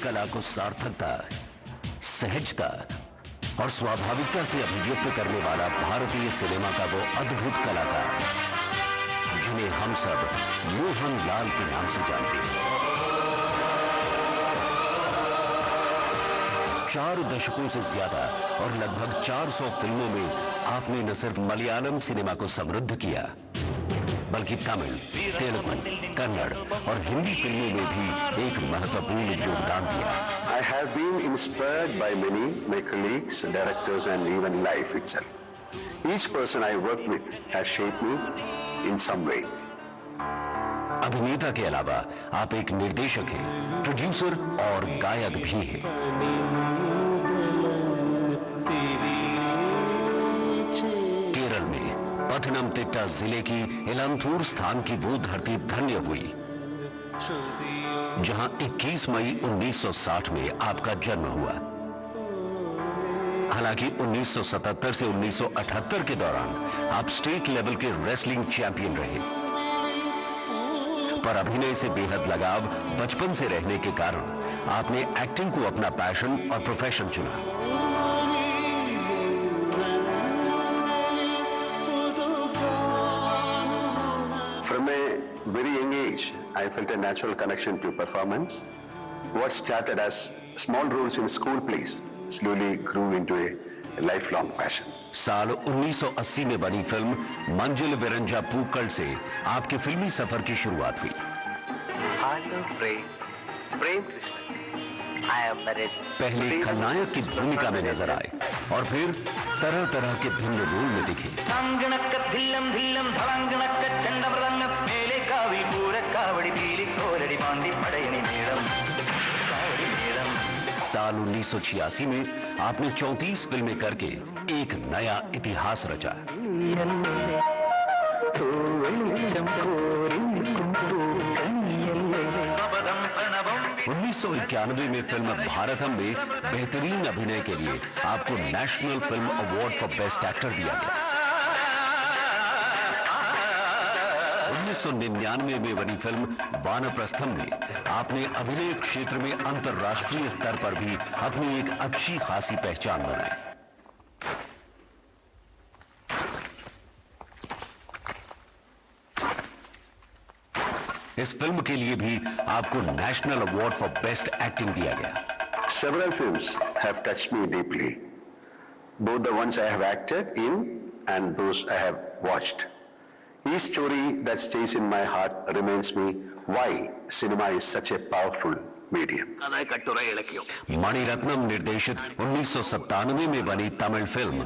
कला को सार्थकता, सहजता और स्वाभाविकता से अभिव्यक्त करने वाला भारतीय सिनेमा का वो अद्भुत कलाकार जिन्हें हम सब मोहन लाल के नाम से जानते हैं। 4 दशकों से ज्यादा और लगभग 400 फिल्मों में आपने न सिर्फ मलयालम सिनेमा को समृद्ध किया, बल्कि तमिल, तेलुगु, कन्नड़ और हिंदी फिल्मों में भी एक महत्वपूर्ण योगदान दिया। I have been inspired by many, my colleagues, directors and even life itself. Each person I worked with has shaped me in some way. अभिनेता के अलावा आप एक निर्देशक हैं, प्रोड्यूसर और गायक भी हैं। केरल में पथनमथिट्टा जिले की इलांथूर स्थान की वो धरती धन्य हुई जहां 21 मई 1960 में आपका जन्म हुआ। हालांकि 1977 से 1978 के दौरान आप स्टेट लेवल के रेसलिंग चैंपियन रहे, पर अभिनय से बेहद लगाव बचपन से रहने के कारण आपने एक्टिंग को अपना पैशन और प्रोफेशन चुना। From a very young age, I felt a natural connection to performance. What started as small roles in school plays slowly grew into a lifelong passion. साल 1980 में बनी फिल्म मंजिल विरंजा पूक्कल से आपके फिल्मी सफर की शुरुआत हुई। पहले खलनायक की भूमिका में नजर आए और फिर तरह तरह के भिन्न रोल में दिखे। साल 1986 में आपने 34 फिल्में करके एक नया इतिहास रचा। 1991 में फिल्म भारतम में बेहतरीन अभिनय के लिए आपको national film award for best actor दिया गया। 1999 में बनी फिल्म वानप्रस्थम में आपने अभिनय क्षेत्र में अंतर्राष्ट्रीय स्तर पर भी अपनी एक अच्छी खासी पहचान बनाई। इस फिल्म के लिए भी आपको national award for best acting दिया गया। Several films have touched me deeply, both the ones I have acted in and those I have watched. Each story that stays in my heart reminds me why cinema is such a powerful medium. Mani Ratnam निर्देशित 1997 में बनी Tamil film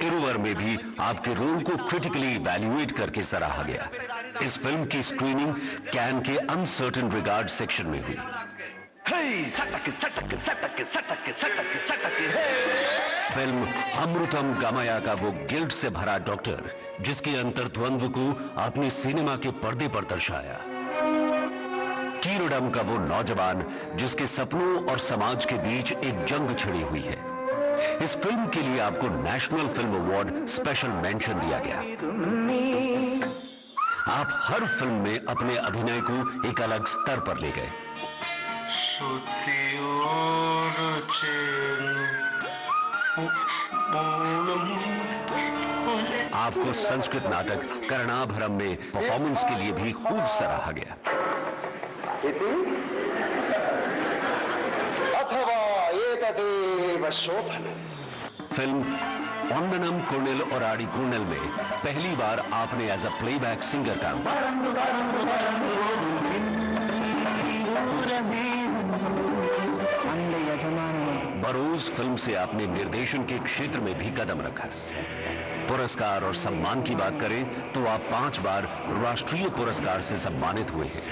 Iruvar में भी आपके role को critically evaluate करके सराहा गया। इस फिल्म की स्क्रीनिंग कैन के अनसर्टेन रिगार्ड सेक्शन में हुई। फिल्म अमृतम गमया का वो गिल्ट से भरा डॉक्टर जिसके अंतर्द्वंद्व को आपने सिनेमा के पर्दे पर दर्शाया। कीरोडम का वो नौजवान जिसके सपनों और समाज के बीच एक जंग छिड़ी हुई है। इस फिल्म के लिए आपको national film award special mention दिया गया। आप हर फिल्म में अपने अभिनय को एक अलग स्तर पर ले गए। आपको संस्कृत नाटक कर्णाभरम में परफॉर्मेंस के लिए भी खूब सराहा गया। फिल्म ओंडनम कुर्निल और आड़ी कुर्निल में पहली बार आपने एज अ प्लेबैक सिंगर काम बरोज फिल्म से आपने निर्देशन के क्षेत्र में भी कदम रखा। पुरस्कार और सम्मान की बात करें तो आप 5 बार राष्ट्रीय पुरस्कार से सम्मानित हुए हैं।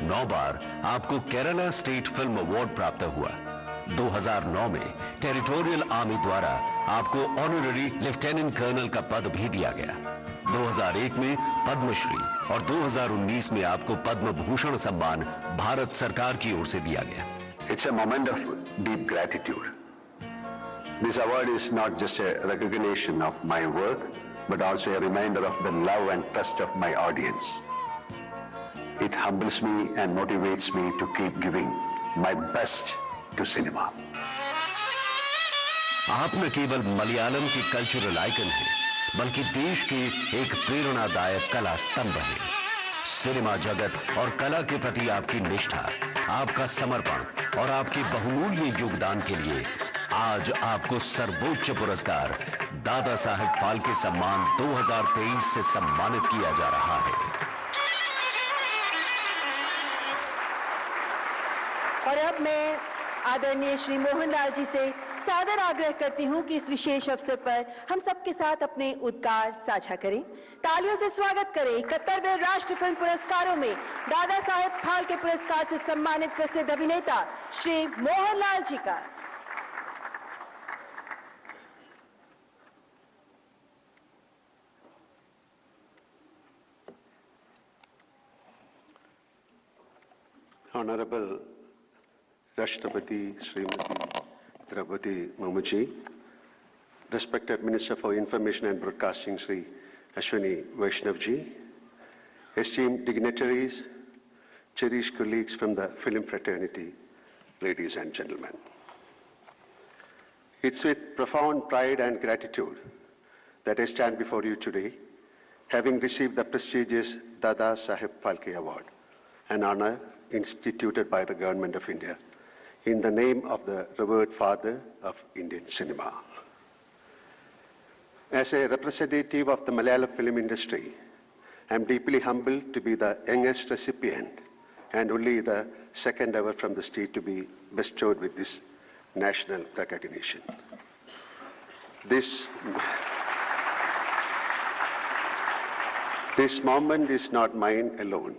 9 बार आपको केरला स्टेट फिल्म अवार्ड प्राप्त हुआ। 2009 में टेरिटोरियल आर्मी द्वारा आपको ऑनररी लेफ्टिनेंट कर्नल का पद भी दिया गया। 2001 में पद्मश्री और 2019 में आपको पद्म भूषण सम्मान भारत सरकार की ओर से दिया गया। It's a moment of deep gratitude. This award is not just a recognition of my work, but also a reminder of the love and trust of my audience. It humbles me and motivates me to keep giving my best to cinema. आप न केवल मलयालम के cultural icon हैं, बल्कि देश के एक प्रेरणादायक कला स्तंभ हैं। सिनेमा जगत और कला के प्रति आपकी निष्ठा, आपका समर्पण और आपके बहुमूल्य योगदान के लिए आज आपको सर्वोच्च पुरस्कार दादा साहेब फाल्के सम्मान 2023 से सम्मानित किया जा रहा है। और अब मैं आदरणीय श्री मोहनलाल जी से सादर आग्रह करती हूं कि इस विशेष अवसर पर हम सबके साथ अपने उद्गार साझा करें। तालियों से स्वागत करें 71वें राष्ट्रीय फिल्म पुरस्कारों में दादा साहेब फाल्के पुरस्कार से सम्मानित प्रसिद्ध अभिनेता श्री मोहनलाल जी का। Honorable Rashtrapati Srimati Draupadi Murmu, respected Minister for Information and Broadcasting Sri Ashwini Vaishnavji, esteemed dignitaries, cherished colleagues from the film fraternity, ladies and gentlemen. It's with profound pride and gratitude that I stand before you today, having received the prestigious Dada Saheb Phalke Award, an honor instituted by the Government of India in the name of the revered father of Indian cinema. As a representative of the Malayalam film industry, I am deeply humbled to be the youngest recipient and only the second ever from the state to be bestowed with this national recognition. This moment is not mine alone.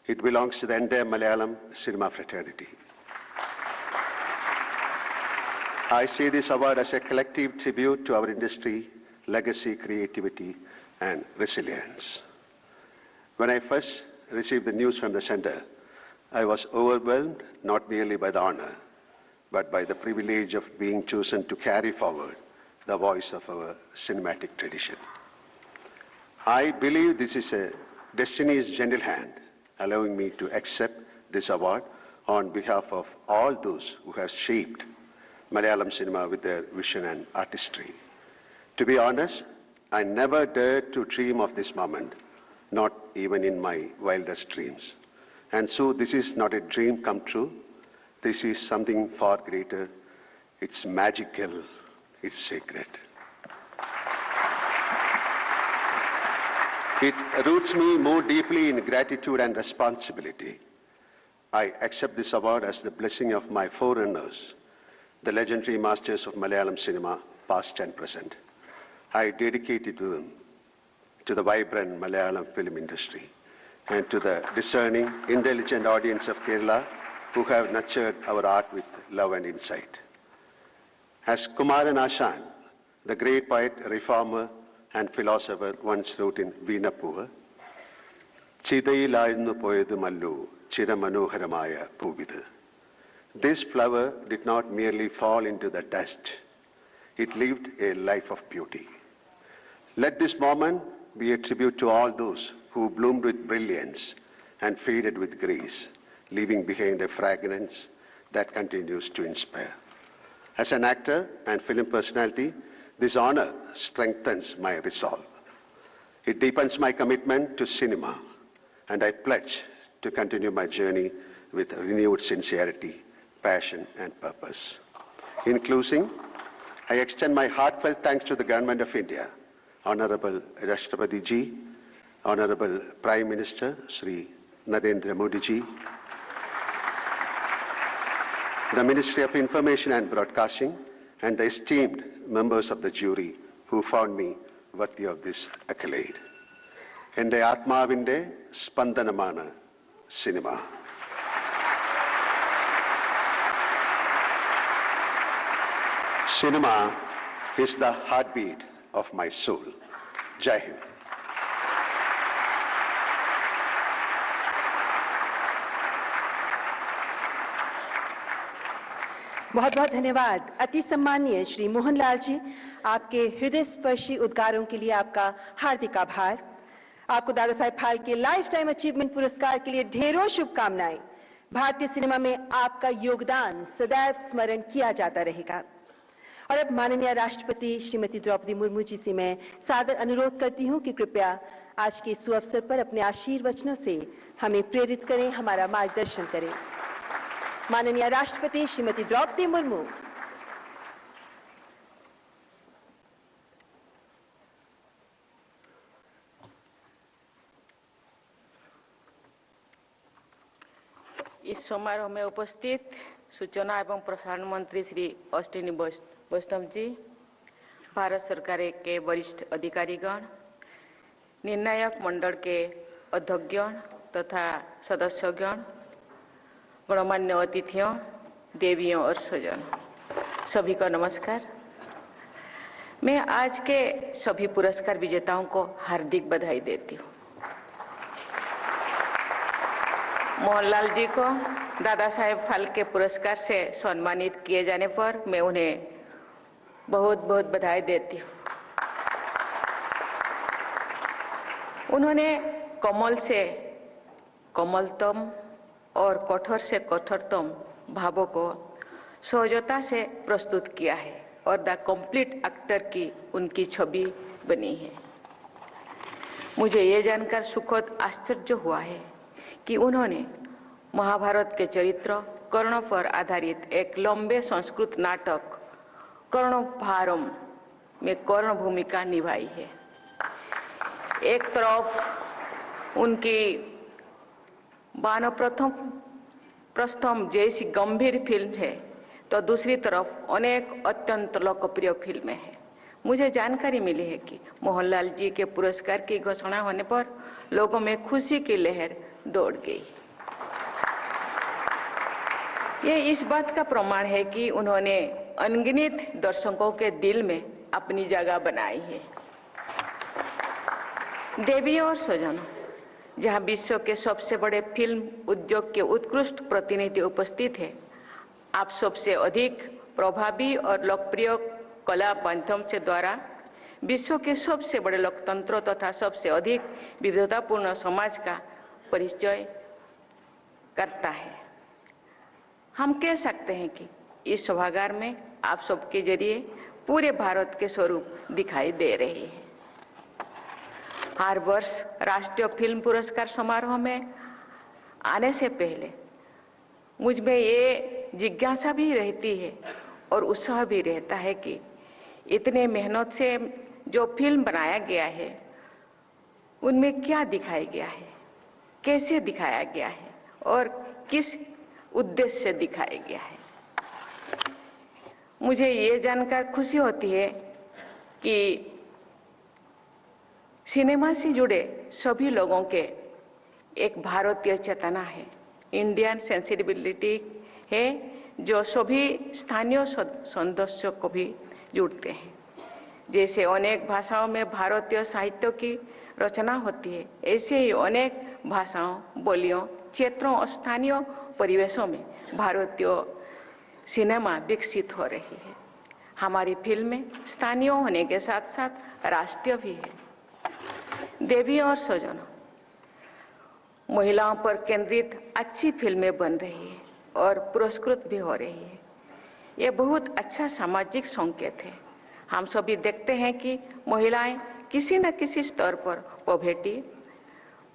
It belongs to the entire Malayalam cinema fraternity. I see this award as a collective tribute to our industry, legacy, creativity, and resilience. When I first received the news from the center, I was overwhelmed not merely by the honor, but by the privilege of being chosen to carry forward the voice of our cinematic tradition. I believe this is a destiny's gentle hand, allowing me to accept this award on behalf of all those who have shaped Malayalam cinema with their vision and artistry. To be honest, I never dared to dream of this moment, not even in my wildest dreams. And so this is not a dream come true. This is something far greater. It's magical. It's sacred. It roots me more deeply in gratitude and responsibility. I accept this award as the blessing of my forerunners, the legendary masters of Malayalam cinema, past and present. I dedicate it to them. to the vibrant Malayalam film industry and to the discerning, intelligent audience of Kerala who have nurtured our art with love and insight. As Kumaran Ashan, the great poet, reformer, and philosopher once wrote in Veenappuva, Chidayilazhnu poyadu mallu chiramanoharamaya poovidu. This flower did not merely fall into the dust. It lived a life of beauty. Let this moment be a tribute to all those who bloomed with brilliance and faded with grace, leaving behind a fragrance that continues to inspire. As an actor and film personality, this honor strengthens my resolve. It deepens my commitment to cinema, and I pledge to continue my journey with renewed sincerity, passion, and purpose. In closing, I extend my heartfelt thanks to the Government of India, Honorable Rashtrapati Ji, Honorable Prime Minister Shri Narendra Modi Ji, the Ministry of Information and Broadcasting, and the esteemed members of the jury who found me worthy of this accolade. Ende Atmavinde Spandanamana cinema. Cinema is the heartbeat of my soul. Jai Hind. बहुत बहुत धन्यवाद। अति सम्माननीय श्री मोहनलाल जी, आपके हृदय स्पर्शी उद्गारों के लिए आपका हार्दिक आभार। आपको Dada Saheb Phalke life time achievement पुरस्कार के लिए ढेरों शुभकामनाएं। भारतीय सिनेमा में आपका योगदान सदैव स्मरण किया जाता रहेगा। और अब माननीय राष्ट्रपति श्रीमती द्रौपदी मुर्मू जी से मैं सादर अनुरोध करती हूं कि कृपया आज के सुअवसर पर अपने आशीर्वचनों से हमें प्रेरित करें, हमारा मार्गदर्शन करें। माननीय राष्ट्रपति श्रीमती द्रौपदी मुर्मू। इस समारोह में उपस्थित सूचना एवं प्रसारण मंत्री श्री अश्विनी वैष्णव जी, भारत सरकार के वरिष्ठ अधिकारीगण, निर्णायक मंडल के अध्यक्षगण तथा सदस्यगण, गणमान्य अतिथियों, देवियों और स्वजन, सभी को नमस्कार। मैं आज के सभी पुरस्कार विजेताओं को हार्दिक बधाई देती हूँ। मोहनलाल जी को दादा साहेब फाल्के पुरस्कार से सम्मानित किए जाने पर मैं उन्हें बहुत बहुत बधाई देती हूँ। उन्होंने कमल से कोमलतम और कठोर से कठोरतम भावों को सहजता से प्रस्तुत किया है और द कंप्लीट एक्टर की उनकी छवि बनी है। मुझे ये जानकर सुखद आश्चर्य हुआ है कि उन्होंने महाभारत के चरित्र कर्ण पर आधारित एक लंबे संस्कृत नाटक कर्णभारम में कर्ण भूमिका निभाई है। एक तरफ उनकी वानप्रस्थम जैसी गंभीर फिल्म है तो दूसरी तरफ अनेक अत्यंत लोकप्रिय फिल्में हैं। मुझे जानकारी मिली है कि मोहनलाल जी के पुरस्कार की घोषणा होने पर लोगों में खुशी की लहर दौड़ गई। ये इस बात का प्रमाण है कि उन्होंने अनगिनत दर्शकों के दिल में अपनी जगह बनाई है। देवियों और स्वजनों, जहां विश्व के सबसे बड़े फिल्म उद्योग के उत्कृष्ट प्रतिनिधि उपस्थित हैं, आप सबसे अधिक प्रभावी और लोकप्रिय कला माध्यम से द्वारा विश्व के सबसे बड़े लोकतंत्र तथा सबसे अधिक विविधतापूर्ण समाज का परिचय करता है। हम कह सकते हैं कि इस सभागार में आप सबके जरिए पूरे भारत के स्वरूप दिखाई दे रहे हैं। हर वर्ष राष्ट्रीय फिल्म पुरस्कार समारोह में आने से पहले मुझ में ये जिज्ञासा भी रहती है और उत्साह भी रहता है कि इतने मेहनत से जो फिल्म बनाया गया है उनमें क्या दिखाया गया है, कैसे दिखाया गया है और किस उद्देश्य से दिखाया गया है। मुझे ये जानकर खुशी होती है कि सिनेमा से जुड़े सभी लोगों के एक भारतीय चेतना है, इंडियन सेंसिटिविटी है, जो सभी स्थानीय सदस्यों को भी जुड़ते हैं। जैसे अनेक भाषाओं में भारतीय साहित्य की रचना होती है, ऐसे ही अनेक भाषाओं, बोलियों, क्षेत्रों और स्थानीय परिवेशों में भारतीय सिनेमा विकसित हो रही है। हमारी फिल्में स्थानीय होने के साथ साथ राष्ट्रीय भी है। देवी और स्वजनों, महिलाओं पर केंद्रित अच्छी फिल्में बन रही है और पुरस्कृत भी हो रही है। ये बहुत अच्छा सामाजिक संकेत है। हम सभी देखते हैं कि महिलाएं किसी न किसी स्तर पर पॉवर्टी,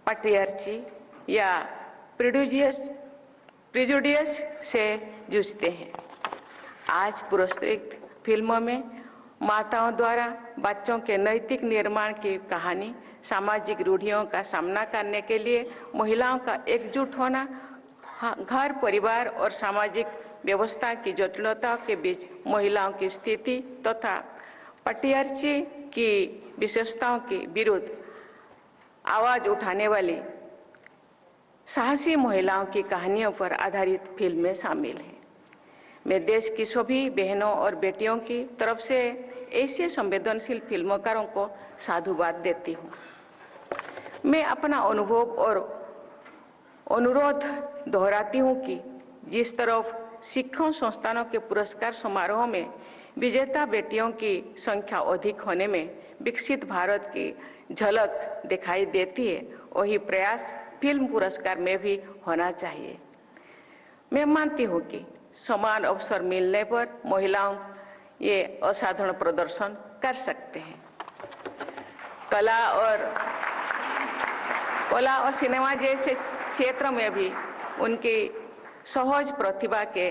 पैट्रियार्ची या प्रिजुडियस से जूझते हैं। आज पुरस्कृत फिल्मों में माताओं द्वारा बच्चों के नैतिक निर्माण की कहानी, सामाजिक रूढ़ियों का सामना करने के लिए महिलाओं का एकजुट होना, घर, परिवार और सामाजिक व्यवस्था की जटिलताओं के बीच महिलाओं की स्थिति तथा पैट्रियार्ची की विशेषताओं के विरुद्ध आवाज उठाने वाली साहसी महिलाओं की कहानियों पर आधारित फिल्में शामिल हैं। मैं देश की सभी बहनों और बेटियों की तरफ से ऐसे संवेदनशील फिल्मकारों को साधुवाद देती हूँ। मैं अपना अनुभव और अनुरोध दोहराती हूँ कि जिस तरफ शिक्षण संस्थानों के पुरस्कार समारोह में विजेता बेटियों की संख्या अधिक होने में विकसित भारत की झलक दिखाई देती है, वही प्रयास फिल्म पुरस्कार में भी होना चाहिए। मैं मानती हूँ कि समान अवसर मिलने पर महिलाओं ये असाधारण प्रदर्शन कर सकते हैं। कला और सिनेमा जैसे क्षेत्र में भी उनकी सहज प्रतिभा के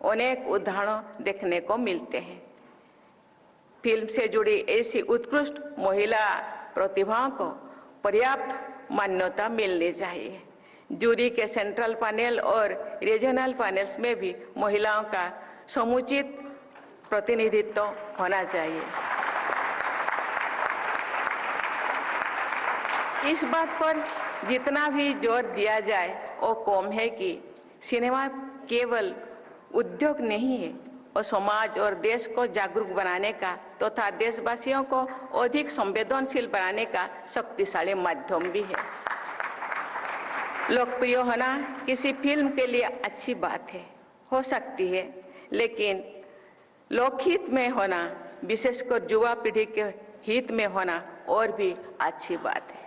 अनेक उदाहरण देखने को मिलते हैं। फिल्म से जुड़ी ऐसी उत्कृष्ट महिला प्रतिभाओं को पर्याप्त मान्यता मिलनी चाहिए। जूरी के सेंट्रल पैनल और रीजनल पैनल्स में भी महिलाओं का समुचित प्रतिनिधित्व होना चाहिए। इस बात पर जितना भी जोर दिया जाए वो कम है कि सिनेमा केवल उद्योग नहीं है, और समाज और देश को जागरूक बनाने का तथा देशवासियों को अधिक संवेदनशील बनाने का शक्तिशाली माध्यम भी है। लोकप्रिय होना किसी फिल्म के लिए अच्छी बात है, हो सकती है, लेकिन लोकहित में होना, विशेषकर युवा पीढ़ी के हित में होना और भी अच्छी बात है।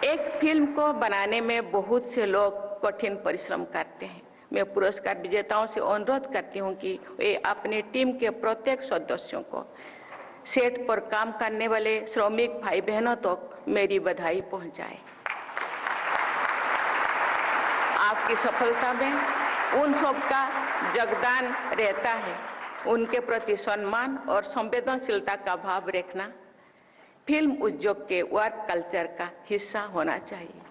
एक फिल्म को बनाने में बहुत से लोग कठिन परिश्रम करते हैं। मैं पुरस्कार विजेताओं से अनुरोध करती हूं कि वे अपनी टीम के प्रत्येक सदस्यों को, सेट पर काम करने वाले श्रमिक भाई बहनों तक मेरी बधाई पहुंचाएं। आपकी सफलता में उन सब का योगदान रहता है। उनके प्रति सम्मान और संवेदनशीलता का भाव रखना फिल्म उद्योग के वर्क कल्चर का हिस्सा होना चाहिए।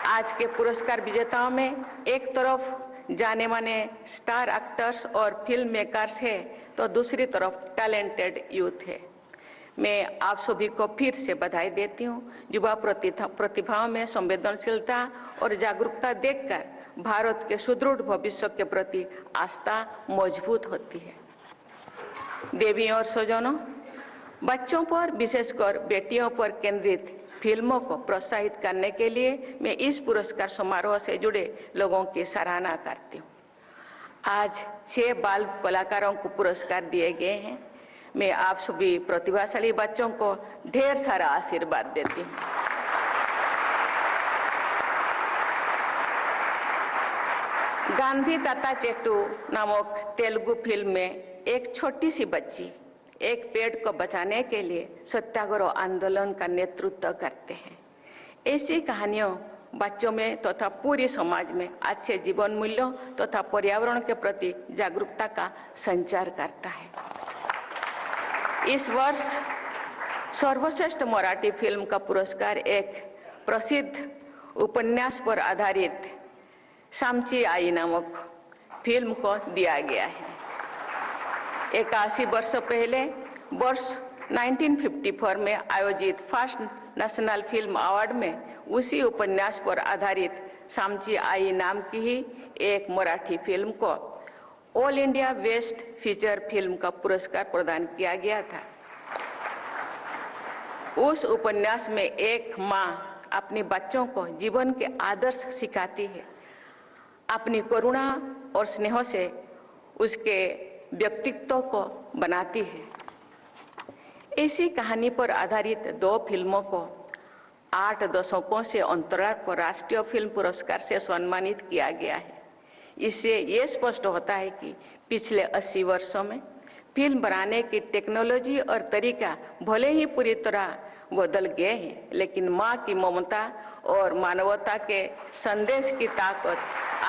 आज के पुरस्कार विजेताओं में एक तरफ जाने माने स्टार एक्टर्स और फिल्म मेकर्स है, तो दूसरी तरफ टैलेंटेड यूथ है। मैं आप सभी को फिर से बधाई देती हूँ। युवा प्रतिभाओं में संवेदनशीलता और जागरूकता देखकर भारत के सुदृढ़ भविष्य के प्रति आस्था मजबूत होती है। देवी और स्वजनों, बच्चों पर, विशेषकर बेटियों पर केंद्रित फिल्मों को प्रोत्साहित करने के लिए मैं इस पुरस्कार समारोह से जुड़े लोगों की सराहना करती हूँ। आज 6 बाल कलाकारों को पुरस्कार दिए गए हैं। मैं आप सभी प्रतिभाशाली बच्चों को ढेर सारा आशीर्वाद देती हूँ। गांधी ताता चेट्टू नामक तेलुगु फिल्म में एक छोटी सी बच्ची एक पेड़ को बचाने के लिए सत्याग्रह आंदोलन का नेतृत्व करते हैं। ऐसी कहानियों बच्चों में तथा पूरे समाज में अच्छे जीवन मूल्यों तथा पर्यावरण के प्रति जागरूकता का संचार करता है। इस वर्ष सर्वश्रेष्ठ मराठी फिल्म का पुरस्कार एक प्रसिद्ध उपन्यास पर आधारित सामची आई नामक फिल्म को दिया गया है। 81 वर्ष पहले वर्ष 1954 में आयोजित फर्स्ट नेशनल फिल्म अवार्ड में उसी उपन्यास पर आधारित सामची आई नाम की ही एक मराठी फिल्म को all India best feature film का पुरस्कार प्रदान किया गया था। उस उपन्यास में एक माँ अपने बच्चों को जीवन के आदर्श सिखाती है, अपनी करुणा और स्नेह से उसके व्यक्तित्व को बनाती है। इसी कहानी पर आधारित 2 फिल्मों को 8 दशकों से अंतराल पर राष्ट्रीय फिल्म पुरस्कार से सम्मानित किया गया है। इससे ये स्पष्ट होता है कि पिछले 80 वर्षों में फिल्म बनाने की टेक्नोलॉजी और तरीका भले ही पूरी तरह बदल गए हैं, लेकिन माँ की ममता और मानवता के संदेश की ताकत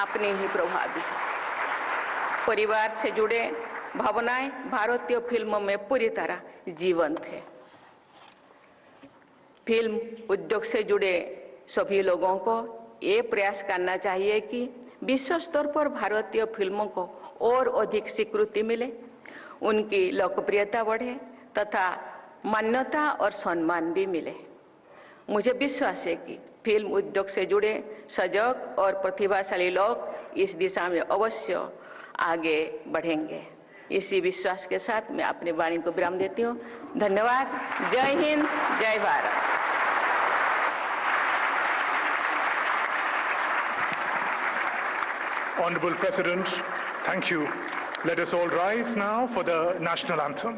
अपनी ही प्रभावी है। परिवार से जुड़े भावनाएं भारतीय फिल्मों में पूरी तरह जीवंत है। फिल्म उद्योग से जुड़े सभी लोगों को ये प्रयास करना चाहिए कि विश्व स्तर पर भारतीय फिल्मों को और अधिक स्वीकृति मिले, उनकी लोकप्रियता बढ़े तथा मान्यता और सम्मान भी मिले। मुझे विश्वास है कि फिल्म उद्योग से जुड़े सजग और प्रतिभाशाली लोग इस दिशा में अवश्य आगे बढ़ेंगे। इसी विश्वास के साथ मैं अपनी वाणी को विराम देती हूँ। धन्यवाद। जय हिंद, जय Bharat. Honorable President, thank you. Let us all rise now for the national anthem.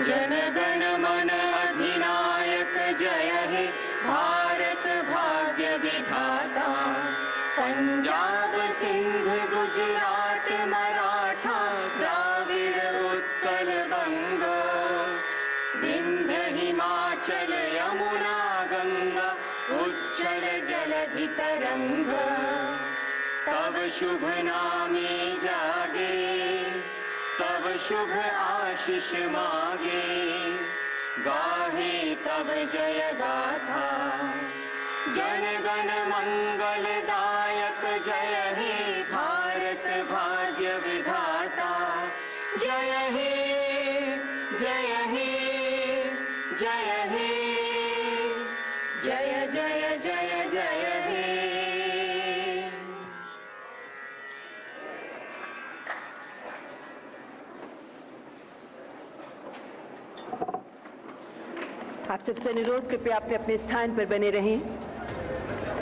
Jana Gana मन अधिनायक जय हे भारत भाग्य विधाता। पंजाब सिंध गुजरात मराठा द्राविड़ उत्कल बंग, विंध्य हिमाचल यमुना गंगा उच्चल जलधि तरंग। तब शुभ नामे जागे, तब शुभ आशीष मागे, गाहे तब जय गाथा। जन गण मंगलदायक जय हे भारत भाग्य विधाता। जय हे, जय हे, जय हे, जय जय जय जय हे। आप सबसे अनुरोध, कृपया अपने अपने स्थान पर बने रहें।